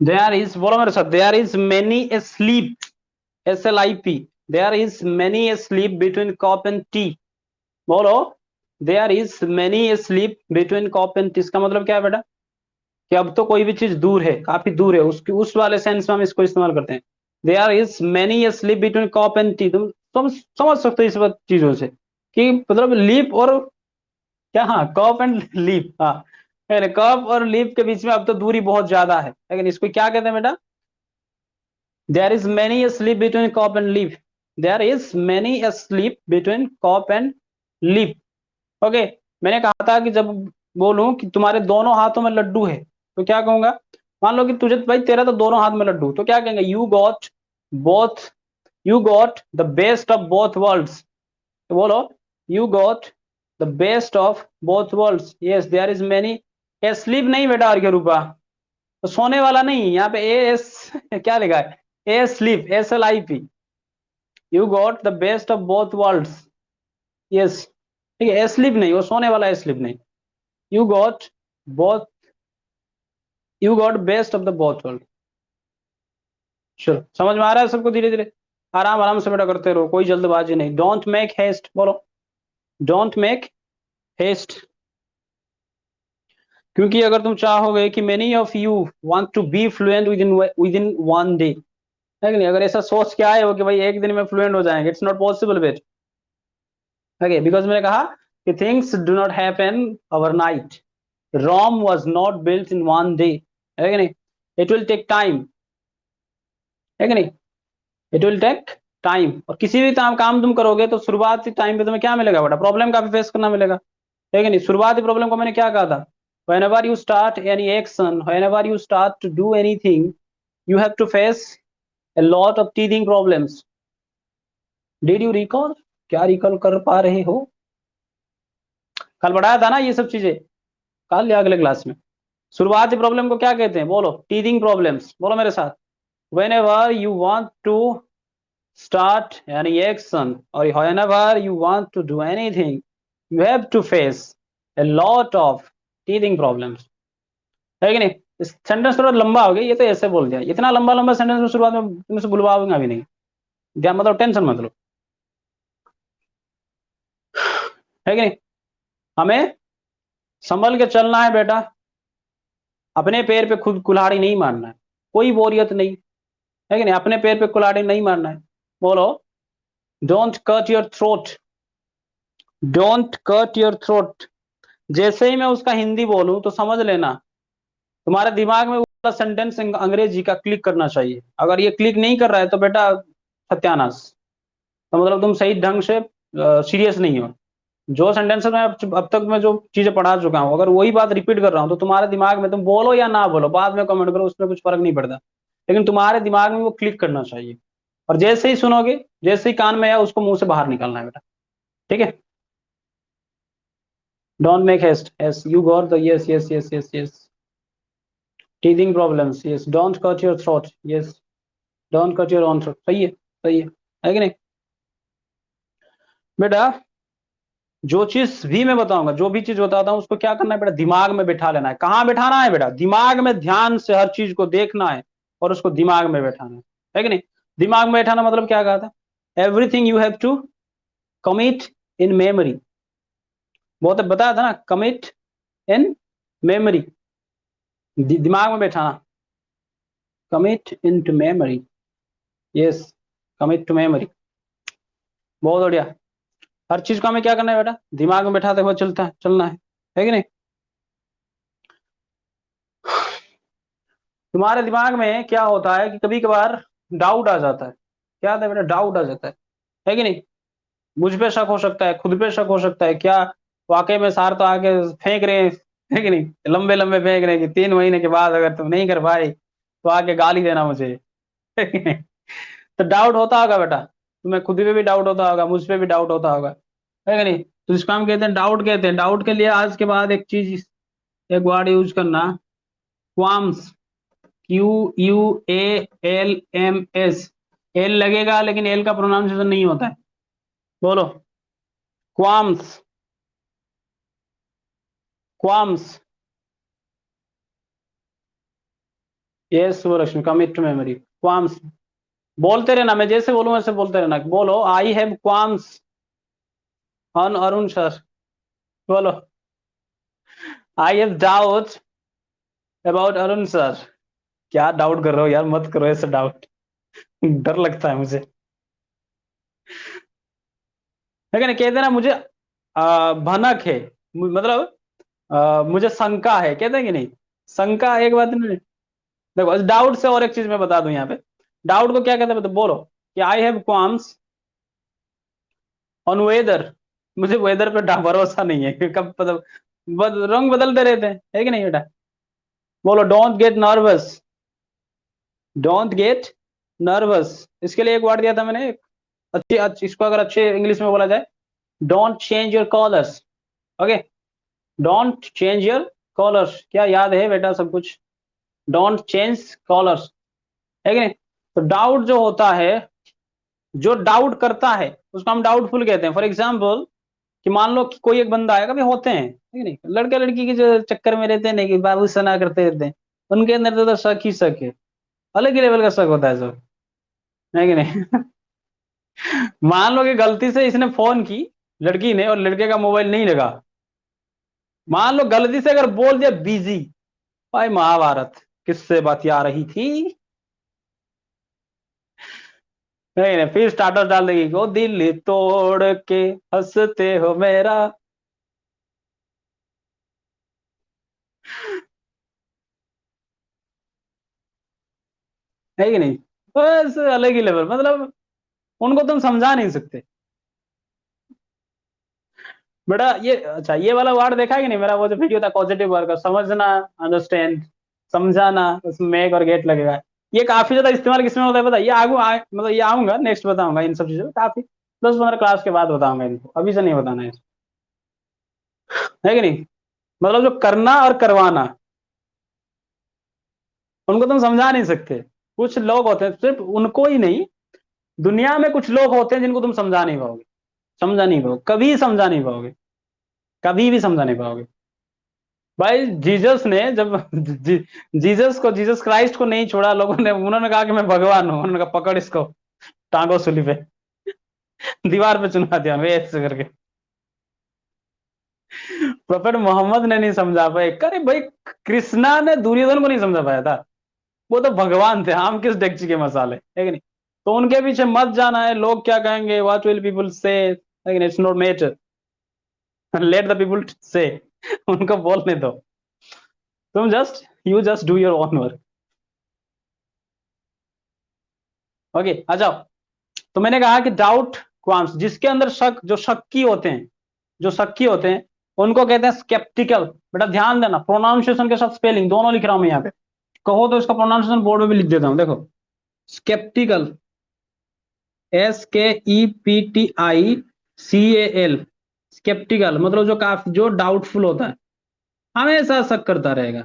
There is, बोलो मेरे साथ, there is many a slip, SLIP। There is many a slip between cup and tea. बोलो, there is many slip between cup and tea. इसका मतलब क्या है बेटा? कि अब तो कोई भी चीज दूर है, काफी दूर है, उसकी उस वाले सेंस में हम इसको इस्तेमाल करते हैं। There is many slip between cup and tea. तुम समझ सकते हो इस बात चीजों से कि मतलब लीप और क्या, हाँ कॉप एंड लीप, हाँ कॉप और लीप के बीच में अब तो दूरी बहुत ज्यादा है, लेकिन इसको क्या कहते हैं बेटा? There is many slip between cup and lip, there is many slip between cup and lip. Okay. मैंने कहा था कि जब बोलूं कि तुम्हारे दोनों हाथों में लड्डू है, तो क्या कहूंगा? मान लो कि तुझे भाई, तेरा तो दोनों हाथ में लड्डू, तो क्या कहेंगे? Both you got the best of both worlds. तो बोलो you got the best of both worlds, yes there is many, a slip नहीं बेटा और क्या रूपा, तो सोने वाला नहीं, यहाँ पे ए एस क्या लिखा है, a slip, S L I P, you got the best of both worlds, yes ठीक है, स्लीप नहीं, वो सोने वाला है, स्लीप नहीं, you got both, you got best of the both world. चलो समझ में आ रहा है सबको, धीरे धीरे आराम आराम से बेटा करते रहो, कोई जल्दबाजी नहीं, डोंट मेक हेस्ट, बोलो डोंट मेक हेस्ट, क्योंकि अगर तुम चाहोगे कि many of you want to be fluent within one day, है कि नहीं, अगर ऐसा सोच के आए हो कि भाई एक दिन में फ्लुएंट हो जाएंगे, इट्स नॉट पॉसिबल बेट, ओके, बिकॉज मैंने कहा कि things do not happen overnight, Rome was not built in one day, है कि नहीं, इट विल टेक टाइम, है कि नहीं, इट विल टेक टाइम, और किसी भी काम तुम करोगे तो शुरुआती टाइम पे तुम्हें क्या मिलेगा बेटा, प्रॉब्लम काफी फेस करना मिलेगा, है कि नहीं, शुरुआती प्रॉब्लम को मैंने क्या कहा था, whenever you start any action, whenever you start to do anything, you have to face a lot of teething problems, did you recall, क्या रिकॉल कर पा रहे हो, कल पढ़ाया था ना ये सब चीजें, कल या अगले क्लास में, शुरुआती प्रॉब्लम को क्या कहते हैं, बोलो टीथिंग प्रॉब्लम्स, बोलो मेरे साथ, whenever you want to start any action or whenever you want to do anything, you have to face a lot of teething problems, है कि नहीं, इस सेंटेंस थोड़ा लंबा हो गया, ये तो ऐसे बोल दिया, इतना लंबा लंबा सेंटेंस में शुरुआत में तुमसे बुलवाऊंगा भी नहीं, क्या मतलब, टेंशन मत लो, है कि नहीं, हमें संभल के चलना है बेटा, अपने पैर पे खुद कुल्हाड़ी नहीं मारना है, कोई बोरियत नहीं, है कि नहीं, अपने पैर पे कुल्हाड़ी नहीं मारना है, बोलो don't cut your throat, don't cut your throat, जैसे ही मैं उसका हिंदी बोलूं तो समझ लेना, तुम्हारे दिमाग में वो सेंटेंस अंग्रेजी का क्लिक करना चाहिए, अगर ये क्लिक नहीं कर रहा है तो बेटा सत्यानाश, तो मतलब तुम सही ढंग से सीरियस नहीं हो, जो सेंटेंस में अब तक मैं जो चीजें पढ़ा चुका हूँ, अगर वही बात रिपीट कर रहा हूँ तो तुम्हारे दिमाग में, तुम बोलो या ना बोलो, बाद में कमेंट करो, उसमें कुछ फर्क नहीं पड़ता, लेकिन तुम्हारे दिमाग में वो क्लिक करना चाहिए, और जैसे ही सुनोगे, जैसे ही कान में आया उसको मुंह से बाहर निकालना है बेटा, ठीक है, don't make haste, yes you got the, yes yes yes yes yes, teething problems, yes don't cut your throat, yes don't cut your own throat, सही है, सही है कि नहीं बेटा, जो चीज भी मैं बताऊंगा, जो भी चीज बताता हूँ उसको क्या करना है बेटा, दिमाग में बिठा लेना है, कहाँ बिठाना है बेटा, दिमाग में, ध्यान से हर चीज को देखना है और उसको दिमाग में बैठाना है कि नहीं, दिमाग में बैठाना मतलब क्या कहा था, everything you have to commit in memory, बहुत बताया था ना, कमिट इन मेमोरी, दिमाग में बैठाना, commit into memory, yes commit to memory, बहुत बढ़िया, हर चीज को हमें क्या करना है बेटा, दिमाग में बैठाते हुए चलना है कि नहीं, तुम्हारे दिमाग में क्या होता है कि कभी कभार डाउट आ जाता है, क्या आता है बेटा, डाउट आ जाता है कि नहीं, मुझ पे शक हो सकता है, खुद पे शक हो सकता है, क्या वाकई में सार तो आके फेंक रहे हैं, है कि नहीं, लंबे लंबे फेंक रहे हैं कि 3 महीने के बाद अगर तुम नहीं कर पाए तो आके गाली देना मुझे, है कि नहीं, तो डाउट होता होगा बेटा, तुम्हें खुद पे भी डाउट होता होगा, मुझ पे भी डाउट होता होगा, है कि नहीं, तो इसको हम कहते हैं डाउट, कहते हैं डाउट के लिए आज के बाद एक चीज, एक वर्ड यूज करना, क्वाम्स, QUALMS, एल लगेगा लेकिन एल का प्रोनाउंसिएशन नहीं होता है, बोलो qualms, qualms, yes Subbulakshmi, commit to memory, qualms, बोलते रहना, मैं जैसे बोलूं वैसे बोलते रहना, बोलो I have qualms on Arun sir, बोलो I have doubt about Arun sir, क्या डाउट कर रहे हो यार, मत करो ऐसे डाउट, डर लगता है मुझे, लेकिन कहते ना मुझे भनक है, मतलब मुझे शंका है, कहते हैं कि नहीं, शंका एक बात नहीं, देखो डाउट से और एक चीज मैं बता दूं यहाँ पे, डाउट को क्या कहते हैं, तो बोलो कि I have qualms on whether, मुझे वेदर पे भरोसा नहीं है कि कब मतलब रंग बदलते रहते हैं, है कि नहीं बेटा, बोलो don't get nervous, don't get nervous, इसके लिए एक वर्ड दिया था मैंने, अच्छी इसको अगर अच्छे इंग्लिश में बोला जाए, don't change your colours. Okay, don't change your colours, क्या याद है बेटा सब कुछ? डोंट चेंज कॉलर्स, है कि नहीं? तो डाउट जो होता है, जो डाउट करता है उसको हम डाउटफुल कहते हैं। फॉर एग्जाम्पल कि मान लो कि कोई एक बंदा आएगा, भी होते हैं ठीक है नहीं, लड़का लड़की के जो चक्कर में रहते हैं नहीं कि बाबू सना करते रहते हैं, उनके अंदर तो शक ही शक है, अलग ही लेवल का शक होता है सब, है कि नहीं? मान लो कि गलती से इसने फोन की लड़की ने और लड़के का मोबाइल नहीं लगा, मान लो गलती से अगर बोल दिया बिजी, भाई महाभारत किससे बतिया रही थी, नहीं नहीं, फिर स्टार्टर डाल देगी, वो दिल तोड़ के हंसते हो मेरा। है कि नहीं? बस अलग ही लेवल, मतलब उनको तुम समझा नहीं सकते। बेटा ये अच्छा, ये वाला वर्ड देखा है कि नहीं, मेरा वो जो वीडियो था पॉजिटिव वर्ड का, समझना, अंडरस्टैंड, समझाना, उसमें मेक और गेट लगेगा। ये काफी ज्यादा इस्तेमाल किसमें होता है पता है? ये मतलब ये आऊंगा नेक्स्ट बताऊंगा इन सब चीजों काफी 10-15 क्लास के बाद बताऊंगा इनको, अभी से नहीं बताना है, है कि नहीं? मतलब जो करना और करवाना, उनको तुम समझा नहीं सकते। कुछ लोग होते हैं, सिर्फ उनको ही नहीं, दुनिया में कुछ लोग होते हैं जिनको तुम समझा नहीं पाओगे, समझा नहीं पाओगे, कभी समझा नहीं पाओगे, कभी भी समझा नहीं पाओगे। भाई जीसस ने जब जीसस को, जीसस क्राइस्ट को नहीं छोड़ा लोगों ने, उन्होंने कहा कि मैं भगवान हूं, उन्होंने कहा पकड़ इसको, टांगो सूली पे, दीवार पे चुनवा दिया वे ऐसे करके। प्रोफेट मोहम्मद ने नहीं समझा पाए, अरे भाई कृष्णा ने दुर्योधन को नहीं समझा पाया था, वो तो भगवान थे, हम किस डेगची के मसाले, है कि नहीं? तो उनके पीछे मत जाना है, लोग क्या कहेंगे, what will people say, it's not matter, let the people say, उनको बोलने दो, तुम just, you just do your own work. Okay आ जाओ। तो मैंने कहा कि डाउट क्वांस, जिसके अंदर शक, जो शक्की होते हैं, जो शक्की होते हैं, उनको कहते हैं स्केप्टिकल। बेटा ध्यान देना, प्रोनाउंसिएशन के साथ स्पेलिंग दोनों लिख रहा हूं मैं यहाँ पे, कहो तो इसका प्रोनाउंसिएशन बोर्ड में भी लिख देता हूं, देखो। स्केप्टिकल, SKEPTICAL, स्केप्टिकल मतलब जो काफी, जो डाउटफुल होता है, हमेशा शक करता रहेगा।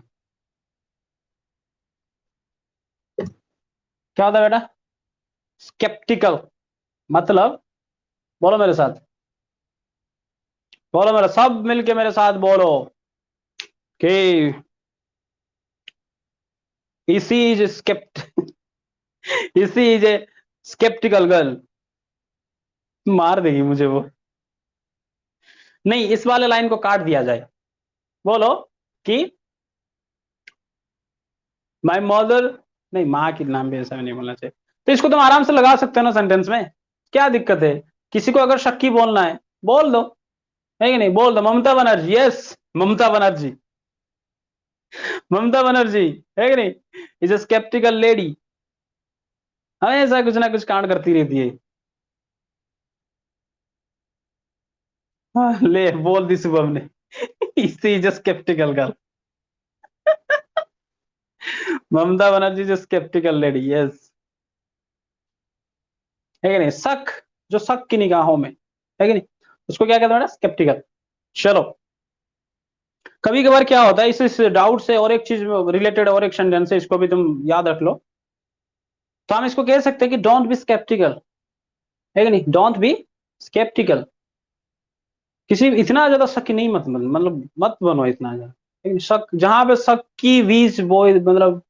क्या होता है बेटा? स्केप्टिकल मतलब, बोलो मेरे साथ, बोलो मेरे, सब मिलके मेरे साथ बोलो कि इसी इज स्केप्ट इसी इज ए स्केप्टिकल गर्ल। मार देगी मुझे वो, नहीं इस वाले लाइन को काट दिया जाए, बोलो कि माई मदर, नहीं माँ के नाम भी ऐसा नहीं बोलना चाहिए, तो इसको तुम आराम से लगा सकते हो ना सेंटेंस में, क्या दिक्कत है? किसी को अगर शक्की बोलना है बोल दो, है कि नहीं? बोल दो ममता बनर्जी, यस ममता बनर्जी, ममता बनर्जी, है कि नहीं? इज ए स्केप्टिकल लेडी, हमेशा कुछ ना कुछ कांड करती रहती है। हाँ, ले बोल दी शुभम ने, इसी is a sceptical girl, Mamata Banerjee is a sceptical lady, yes, है कि नहीं? शक, जो शक की निगाहों में, है कि नहीं, उसको क्या कहते हैं बेटा? स्केप्टिकल। चलो, कभी कभार क्या होता है, इस डाउट से और एक चीज रिलेटेड और एक सेंटेंस है, इसको भी तुम याद रख लो। तो हम इसको कह सकते हैं कि डोंट बी स्केप्टिकल, है कि नहीं? डोंट बी स्केप्टिकल, किसी इतना ज्यादा शक नहीं मत, मतलब मत बनो इतना ज्यादा, लेकिन शक, जहां पे शक की बीज बोए, मतलब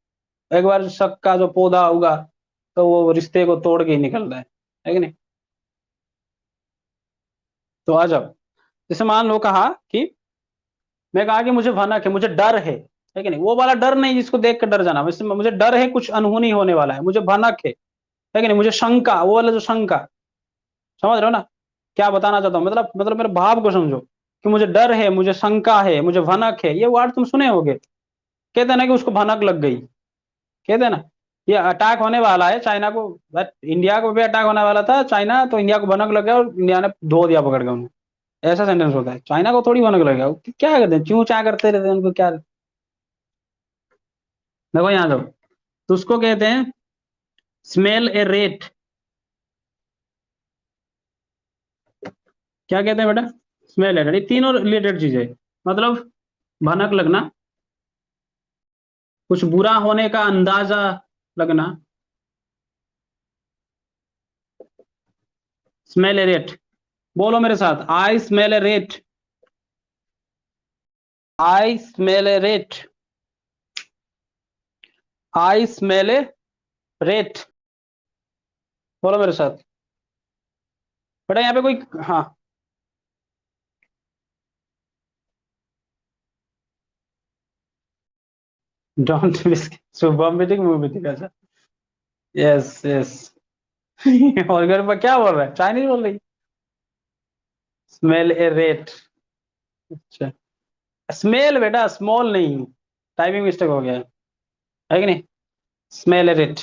एक बार शक का जो पौधा उगा, तो वो रिश्ते को तोड़ के ही निकलता है कि नहीं? तो आ जाओ, जैसे मान लो कहा कि, मैं कहा कि मुझे भनक है, मुझे डर है कि नहीं? वो वाला डर नहीं जिसको देख कर डर जाना, वैसे मुझे डर है कुछ अनहोनी होने वाला है, मुझे भनक है कि नहीं? मुझे शंका, वो वाला जो शंका, समझ रहे हो ना क्या बताना चाहता हूँ? मतलब मेरे भाव को समझो, कि मुझे डर है, मुझे शंका है, मुझे भनक है, ये वर्ड तुम सुने होगे, कहते हैं ना कि उसको भनक लग गई, कहते हैं ना, ये अटैक होने वाला है चाइना को, इंडिया को भी अटैक होने वाला था, चाइना तो इंडिया को भनक लग गया और इंडिया ने धो दिया पकड़ के उन्हें, ऐसा सेंटेंस होता है, चाइना को थोड़ी भनक लगेगा, क्या करते हैं, चूं चा करते रहते हैं, उनको क्या। देखो यहाँ जाओ, तो उसको कहते हैं स्मेल ए रेट, क्या कहते हैं बेटा? स्मेल है, ये तीनों रिलेटेड चीजें, मतलब भनक लगना, कुछ बुरा होने का अंदाजा लगना, स्मेल ए रेट। बोलो मेरे साथ, I smell a rate, I smell a rate, I smell a rate. बोलो मेरे साथ बेटा, यहाँ पे कोई, हाँ, डोंट मिस, सुबह मीटिंग मूवी मीटिंग, अच्छा, यस यस। और घर पर क्या बोल रहा है, चाइनीज बोल रही? स्मेल ए रेट, अच्छा, स्मेल बेटा, स्मॉल नहीं, टाइपिंग मिस्टेक हो गया है कि नहीं? Smell a rate.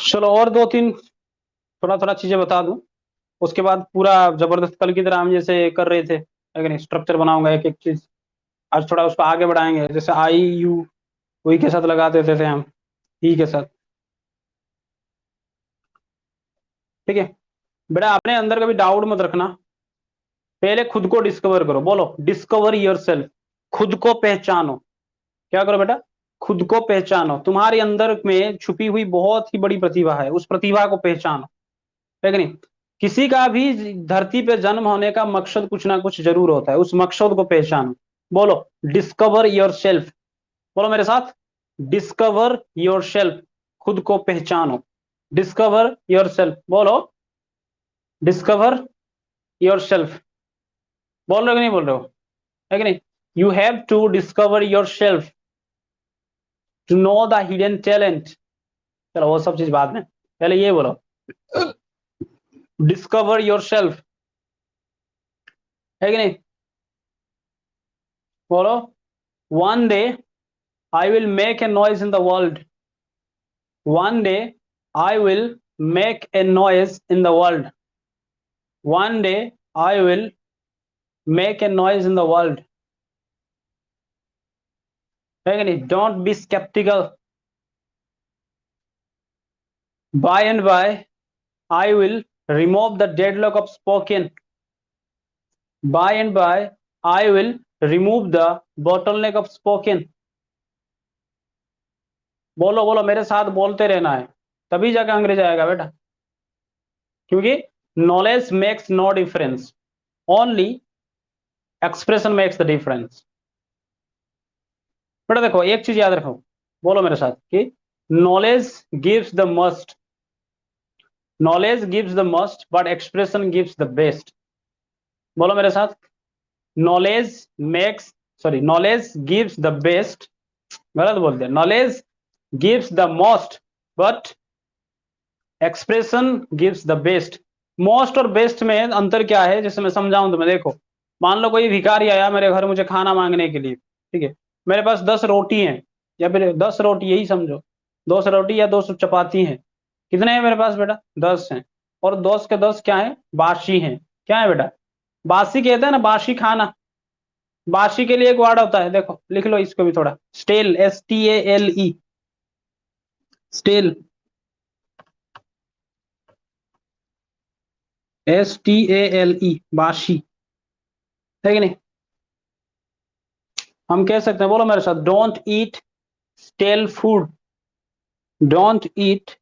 चलो और दो तीन थोड़ा थोड़ा चीजें बता दूं, उसके बाद पूरा जबरदस्त कल की तरह हम जैसे कर रहे थे, है कि नहीं, स्ट्रक्चर बनाऊंगा एक एक चीज। आज थोड़ा उसको आगे बढ़ाएंगे, जैसे आई यू वही के साथ लगा देते थे हम, ई के साथ, ठीक है। बेटा अपने अंदर कभी डाउट मत रखना, पहले खुद को डिस्कवर करो, बोलो डिस्कवर योरसेल्फ, खुद को पहचानो। क्या करो बेटा? खुद को पहचानो, तुम्हारे अंदर में छुपी हुई बहुत ही बड़ी प्रतिभा है, उस प्रतिभा को पहचानो, है कि नहीं? किसी का भी धरती पे जन्म होने का मकसद कुछ ना कुछ जरूर होता है, उस मकसद को पहचानो। बोलो डिस्कवर योर सेल्फ, बोलो मेरे साथ, डिस्कवर योर सेल्फ, खुद को पहचानो, डिस्कवर योर सेल्फ, बोलो डिस्कवर योर सेल्फ। बोल रहे हो कि नहीं बोल रहे हो, है कि नहीं? You have to discover yourself to know the hidden talent. चलो वो सब चीज बाद में, पहले ये बोलो डिस्कवर योर सेल्फ, है कि नहीं? बोलो one day I will make a noise in the world, one day I will make a noise in the world, one day I will make a noise in the world, है कि नहीं? Don't be sceptical, by and by I will remove the deadlock of spoken, by and by I will remove the bottleneck of spoken। बोलो बोलो मेरे साथ, बोलते रहना है, तभी जाके अंग्रेज आएगा बेटा, क्योंकि knowledge makes no difference, only expression makes the difference. बेटा देखो एक चीज याद रखो, बोलो मेरे साथ कि knowledge gives the must, knowledge gives the must but expression gives the best. बोलो मेरे साथ, knowledge makes, sorry, knowledge gives the best, गलत बोल दिया, knowledge gives the most but expression gives the best. Most और बेस्ट में अंतर क्या है, जैसे मैं समझाऊं तुम्हें, देखो मान लो कोई भिखारी आया मेरे घर मुझे खाना मांगने के लिए, ठीक है, मेरे पास 10 रोटी हैं, या फिर 10 रोटी, यही समझो 200 रोटी या 200 चपाती हैं, कितने हैं मेरे पास बेटा? 10 हैं, और 10 के 10 क्या है? बासी हैं। क्या है बेटा? बासी कहते हैं ना, बासी खाना। बासी के लिए एक वर्ड होता है, देखो लिख लो इसको भी थोड़ा, स्टेल, STALE, स्टेल, STALE, बासी, है कि नहीं? हम कह सकते हैं, बोलो मेरे साथ, don't eat stale food, don't eat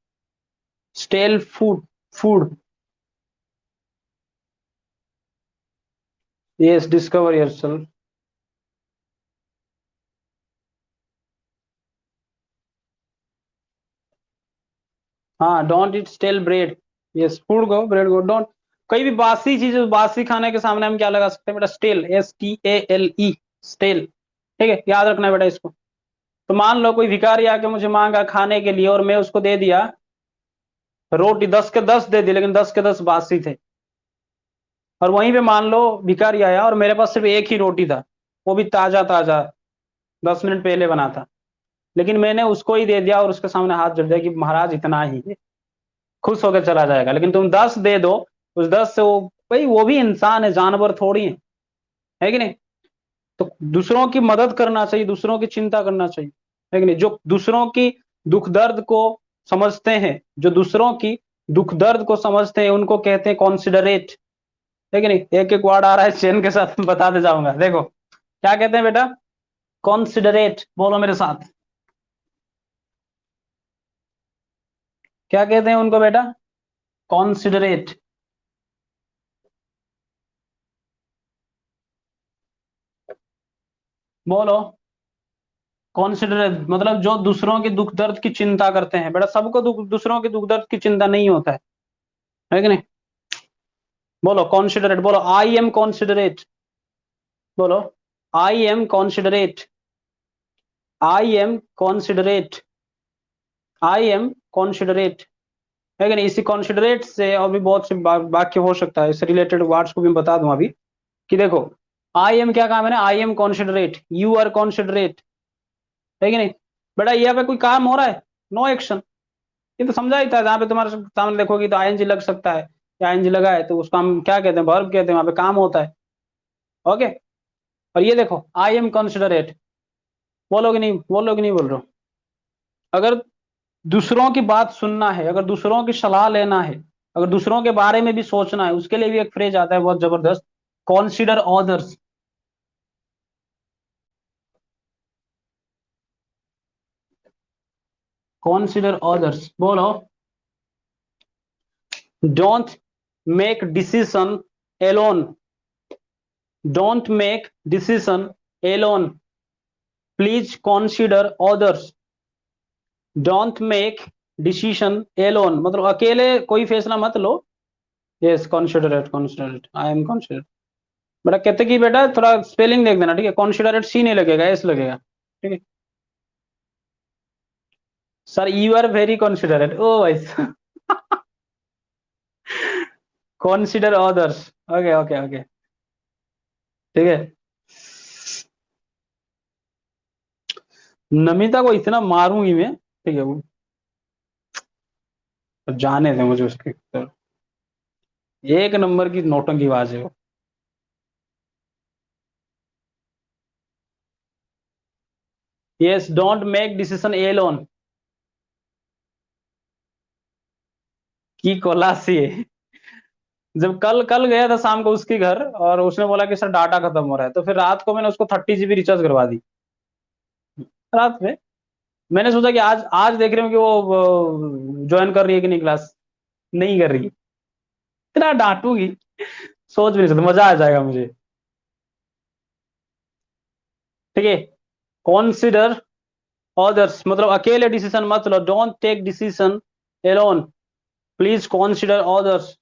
stale food, food, yes, discover yourself. हाँ, don't eat stale bread, yes, food को, ब्रेड को डोंट, कोई भी बासी चीज, बासी खाने के सामने हम क्या लगा सकते हैं बेटा? स्टेल, STALE, स्टेल, ठीक है, याद रखना है बेटा इसको। तो मान लो कोई भिखारी आके मुझे मांगा खाने के लिए, और मैं उसको दे दिया रोटी, 10 के 10 दे दी, लेकिन 10 के 10 बासी थे। और वहीं पे मान लो भिखारी आया और मेरे पास सिर्फ एक ही रोटी था, वो भी ताजा ताजा, 10 मिनट पहले बना था, लेकिन मैंने उसको ही दे दिया और उसके सामने हाथ जोड़ दिया कि महाराज इतना ही है, खुश होकर चला जाएगा। लेकिन तुम 10 दे दो, उस 10 से वो, भाई वो भी इंसान है, जानवर थोड़ी है कि नहीं? तो दूसरों की मदद करना चाहिए, दूसरों की चिंता करना चाहिए, है कि नहीं? जो दूसरों की दुख दर्द को समझते हैं, जो दूसरों की दुख दर्द को समझते हैं, उनको कहते हैं कॉन्सिडरेट, है कि नहीं? एक एक वर्ड आ रहा है चेन के साथ बताते जाऊंगा। देखो क्या कहते हैं बेटा, कॉन्सिडरेट, बोलो मेरे साथ, क्या कहते हैं उनको बेटा, कॉन्सिडरेट। बोलो, कॉन्सिडरेट मतलब जो दूसरों के दुख दर्द की चिंता करते हैं। बेटा सबको दूसरों के दुख दर्द की चिंता नहीं होता है कि नहीं? बोलो कॉन्सिडरेट, बोलो आई एम कॉन्सिडरेट, बोलो I am considerate, I am considerate, I am considerate, है कि नहीं? इसी कॉन्सिडरेट से और भी बहुत से वाक्य हो सकता है, इससे रिलेटेड वर्ड्स को भी बता दूं अभी कि देखो आई एम क्या काम है ना, आई एम कॉन्सिडरेट, यू आर कॉन्सिडरेट, है कि नहीं? बेटा यहाँ पे कोई काम हो रहा है, नो एक्शन, ये तो समझा ही था। जहाँ पे तुम्हारे सामने देखोगी तो आईएनजी लग सकता है, या आईएनजी लगा है तो उसको हम क्या कहते हैं, वर्ब कहते हैं, वहां पे काम होता है। ओके, और ये देखो आई एम कंसिडरेट, बोलोगे नहीं, बोलोगे नहीं बोल रहे हो? अगर दूसरों की बात सुनना है, अगर दूसरों की सलाह लेना है, अगर दूसरों के बारे में भी सोचना है, उसके लिए भी एक फ्रेज आता है बहुत जबरदस्त, कॉन्सिडर ऑदर्स। कॉन्सिडर ऑदर्स, बोलो don't make decision alone, don't make decision alone, please consider others, don't make decision alone, मतलब अकेले कोई फैसला मत लो। Yes कॉन्सिडरेट, कॉन्सिडरेट, I am कॉन्सिडरेट। बेटा कहते कि बेटा थोड़ा स्पेलिंग देख देना, ठीक है? कॉन्सिडरेट सी नहीं लगेगा, एस लगेगा, ठीक है? सर यू आर वेरी कॉन्सिडरेट, ओ भाई consider others, okay okay okay, ठीक है। नमिता को इतना मारूंगी मैं, ठीक है? वो जाने दे मुझे उसके, एक नंबर की नौटंकी बाज है वो। Yes don't make decision alone, की कोलासी है। जब कल कल गया था शाम को उसके घर, और उसने बोला कि सर डाटा खत्म हो रहा है, तो फिर रात को मैंने उसको 30 GB रिचार्ज करवा दी, रात में। मैंने सोचा कि आज आज देख रही हूँ कि वो ज्वाइन कर रही है कि नहीं क्लास, नहीं कर रही, इतना डांटूंगी, सोच भी नहीं सकते, मजा आ जाएगा मुझे, ठीक है? कॉन्सिडर अदर्स मतलब अकेले डिसीजन मत लो, don't take decision alone, please consider others.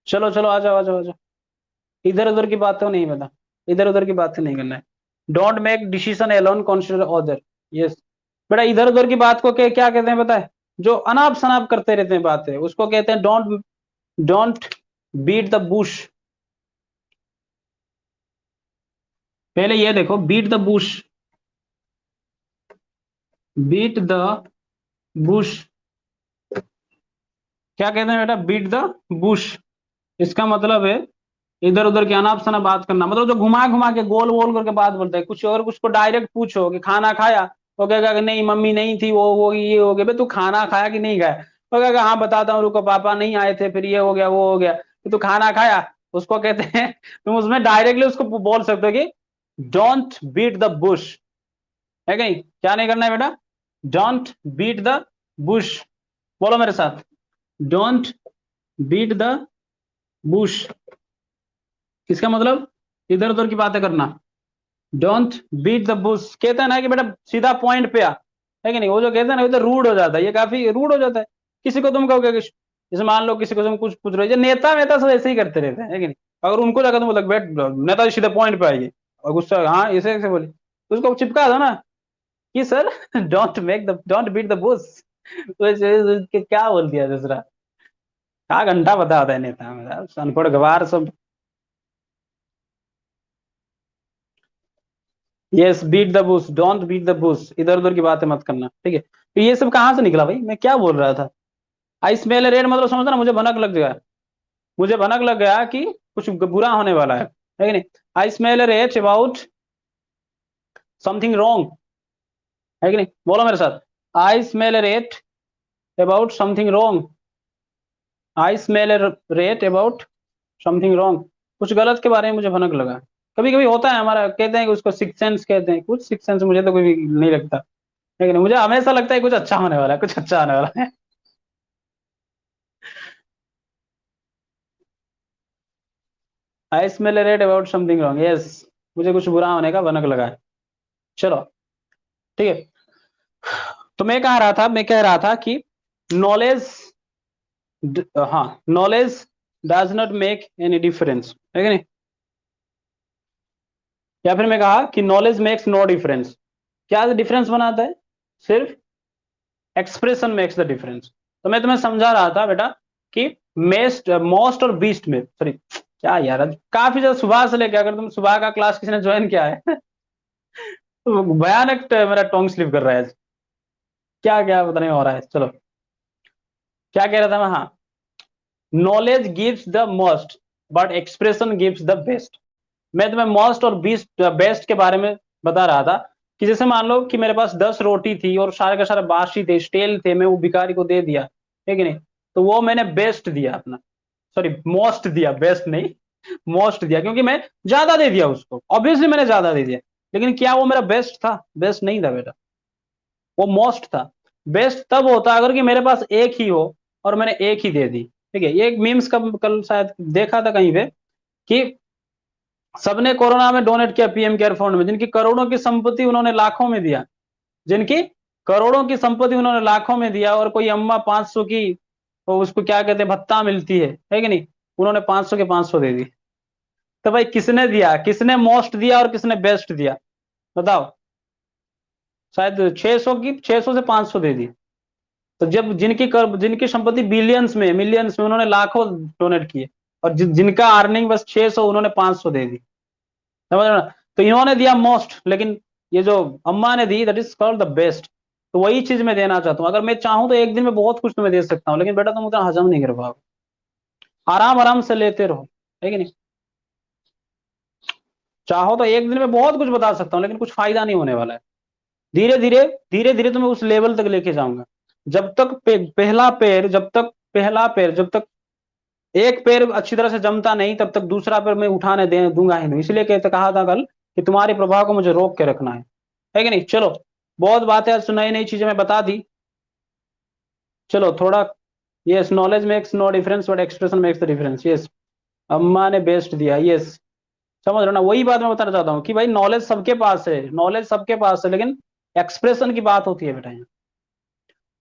चलो चलो आ जाओ आ जाओ आ जाओ, इधर उधर की बातें नहीं, बता, इधर उधर की बातें नहीं करना है। Don't make decision alone, consider other. यस बेटा, इधर उधर की बात को क्या कहते हैं पता है? जो अनाप शनाप करते रहते हैं बातें, उसको कहते हैं don't, don't beat the bush. पहले ये देखो, beat the bush, beat the bush, क्या कहते हैं बेटा, बीट द बुश। इसका मतलब है इधर उधर की अनाप शनाप बात करना, मतलब जो घुमा घुमा के गोल गोल करके बात बोलता है। कुछ और उसको डायरेक्ट पूछो कि खाना खाया, वो कहेगा कि नहीं मम्मी नहीं थी, वो ये हो गया, बे तू खाना खाया कि नहीं खाया? वो कहेगा हाँ बताता हूँ, रुको पापा नहीं आए थे, फिर ये हो गया वो हो गया, तो तू खाना खाया। उसको कहते हैं तुम उसमें डायरेक्टली उसको बोल सकते हो कि डोंट बीट द बुश, है कि नहीं? क्या नहीं करना है बेटा, डोंट बीट द बुश, बोलो मेरे साथ, डोंट बीट द बुश। इसका मतलब इधर उधर की बातें करना, डोंट बीट द बुश। कहता है ना कि बेटा सीधा पॉइंट पे आ, है कि नहीं? वो जो कहता है ना, वो तो रूड हो जाता है, ये काफी रूड हो जाता है। किसी को तुम कहोगे कि जैसे मान लो किसी को तुम कुछ पूछ रहे हो, जो नेता वेता सब ऐसे ही करते रहते हैं, है कि नहीं? अगर उनको जाकर तुम बोलो बैठ, नेता जी सीधे पॉइंट पे आइए, और गुस्सा हाँ ऐसे ऐसे बोले, तो उसको चिपका दो ना कि sir don't make the, don't beat the bush. तो क्या बोल दिया दूसरा, क्या घंटा बता होता है नेता में, अनपढ़ गवार सब। Yes beat the bush, don't beat the bush, इधर उधर की बातें मत करना, ठीक है? तो ये सब कहाँ से निकला भाई, मैं क्या बोल रहा था? आई स्मेल रेड मतलब समझना, मुझे भनक लग गया, मुझे भनक लग गया कि कुछ बुरा होने वाला है कि नहीं? I smell rate about something wrong, है कि नहीं? बोलो मेरे साथ, I smell rate about something wrong, I smell rate about something wrong, कुछ गलत के बारे में मुझे भनक लगा। कभी कभी होता है हमारा, कहते हैं कि उसको सिक्स सेंस कहते हैं, कुछ सिक्स सेंस मुझे तो कोई नहीं लगता, लेकिन मुझे हमेशा लगता है कुछ अच्छा होने वाला है, कुछ अच्छा आने वाला है। I smell rate about something wrong, yes, मुझे कुछ बुरा होने का भनक लगा है। चलो ठीक है, तो मैं कह रहा था कि नॉलेज, हाँ, knowledge does not make any difference, है कि नहीं? या फिर मैं कहा कि नॉलेज मेक्स नो डिफरेंस, क्या डिफरेंस बनाता है? सिर्फ एक्सप्रेशन मेक्स द डिफरेंस। तो मैं तुम्हें समझा रहा था बेटा कि मेस्ट मोस्ट और बीस्ट में, सॉरी क्या यार, काफी ज्यादा सुबह से लेकर, अगर तुम सुबह का क्लास किसी ने ज्वाइन किया है तो भयानक मेरा टोंग स्लिप कर रहा है, क्या क्या पता नहीं हो रहा है। चलो, क्या कह रहा था मैं? हाँ, knowledge gives the most but expression gives the best. मैं तुम्हें मोस्ट और बीस्ट बेस्ट के बारे में बता रहा था कि जैसे मान लो कि मेरे पास 10 रोटी थी और सारे का सारे बासी थे, स्टेल थे, मैं वो भिखारी को दे दिया, है कि नहीं? तो वो मैंने बेस्ट दिया अपना, सॉरी मोस्ट दिया, बेस्ट नहीं, मोस्ट दिया, क्योंकि मैं ज्यादा दे दिया उसको, ऑब्वियसली मैंने ज्यादा दे दिया, लेकिन क्या वो मेरा बेस्ट था? बेस्ट नहीं था बेटा, वो मोस्ट था। बेस्ट तब होता अगर कि मेरे पास एक ही हो और मैंने एक ही दे दी, ठीक है? ये एक मीम्स का कल शायद देखा था कहीं पे कि सबने कोरोना में डोनेट किया पीएम केयर फंड में, जिनकी करोड़ों की संपत्ति उन्होंने लाखों में दिया, जिनकी करोड़ों की संपत्ति उन्होंने लाखों में दिया, और कोई अम्मा 500 की, तो उसको क्या कहते हैं, भत्ता मिलती है कि नहीं? उन्होंने 500 के 500 दे दी। तो भाई किसने दिया, किसने मोस्ट दिया और किसने बेस्ट दिया? बताओ। शायद 600 की, 600 से 500 दे दी। तो जब जिनकी संपत्ति बिलियंस में, मिलियंस में, उन्होंने लाखों डोनेट किए, और जिनका अर्निंग बस 600, उन्होंने 500 दे दी। समझ रहे हो ना? तो इन्होंने दिया मोस्ट, लेकिन ये जो अम्मा ने दी, that is called the best. तो वही चीज मैं देना चाहता हूँ, अगर मैं चाहूं तो एक दिन में बहुत कुछ तुम्हें दे सकता हूँ, लेकिन बेटा तुम उतना हजम नहीं कर पाओगे। आराम आराम से लेते रहो, है कि नहीं? चाहो तो एक दिन में बहुत कुछ बता सकता हूँ, लेकिन कुछ फायदा नहीं होने वाला है। धीरे धीरे, धीरे धीरे तुम्हें उस लेवल तक लेके जाऊंगा। जब तक पहला पैर, जब तक एक पैर अच्छी तरह से जमता नहीं, तब तक दूसरा पैर मैं उठाने दूंगा ही नहीं। इसलिए कहते, कहा था कल कि तुम्हारे प्रभाव को मुझे रोक के रखना है कि नहीं? चलो, बहुत बातें आज, नई नई चीजें मैं बता दी। चलो थोड़ा, yes, knowledge makes no difference but expression makes the difference, yes, अम्मा ने बेस्ट दिया, यस। समझ रहे हो ना? वही बात मैं बताना चाहता हूँ कि भाई नॉलेज सबके पास है, नॉलेज सबके पास है, लेकिन एक्सप्रेशन की बात होती है बेटा यहाँ।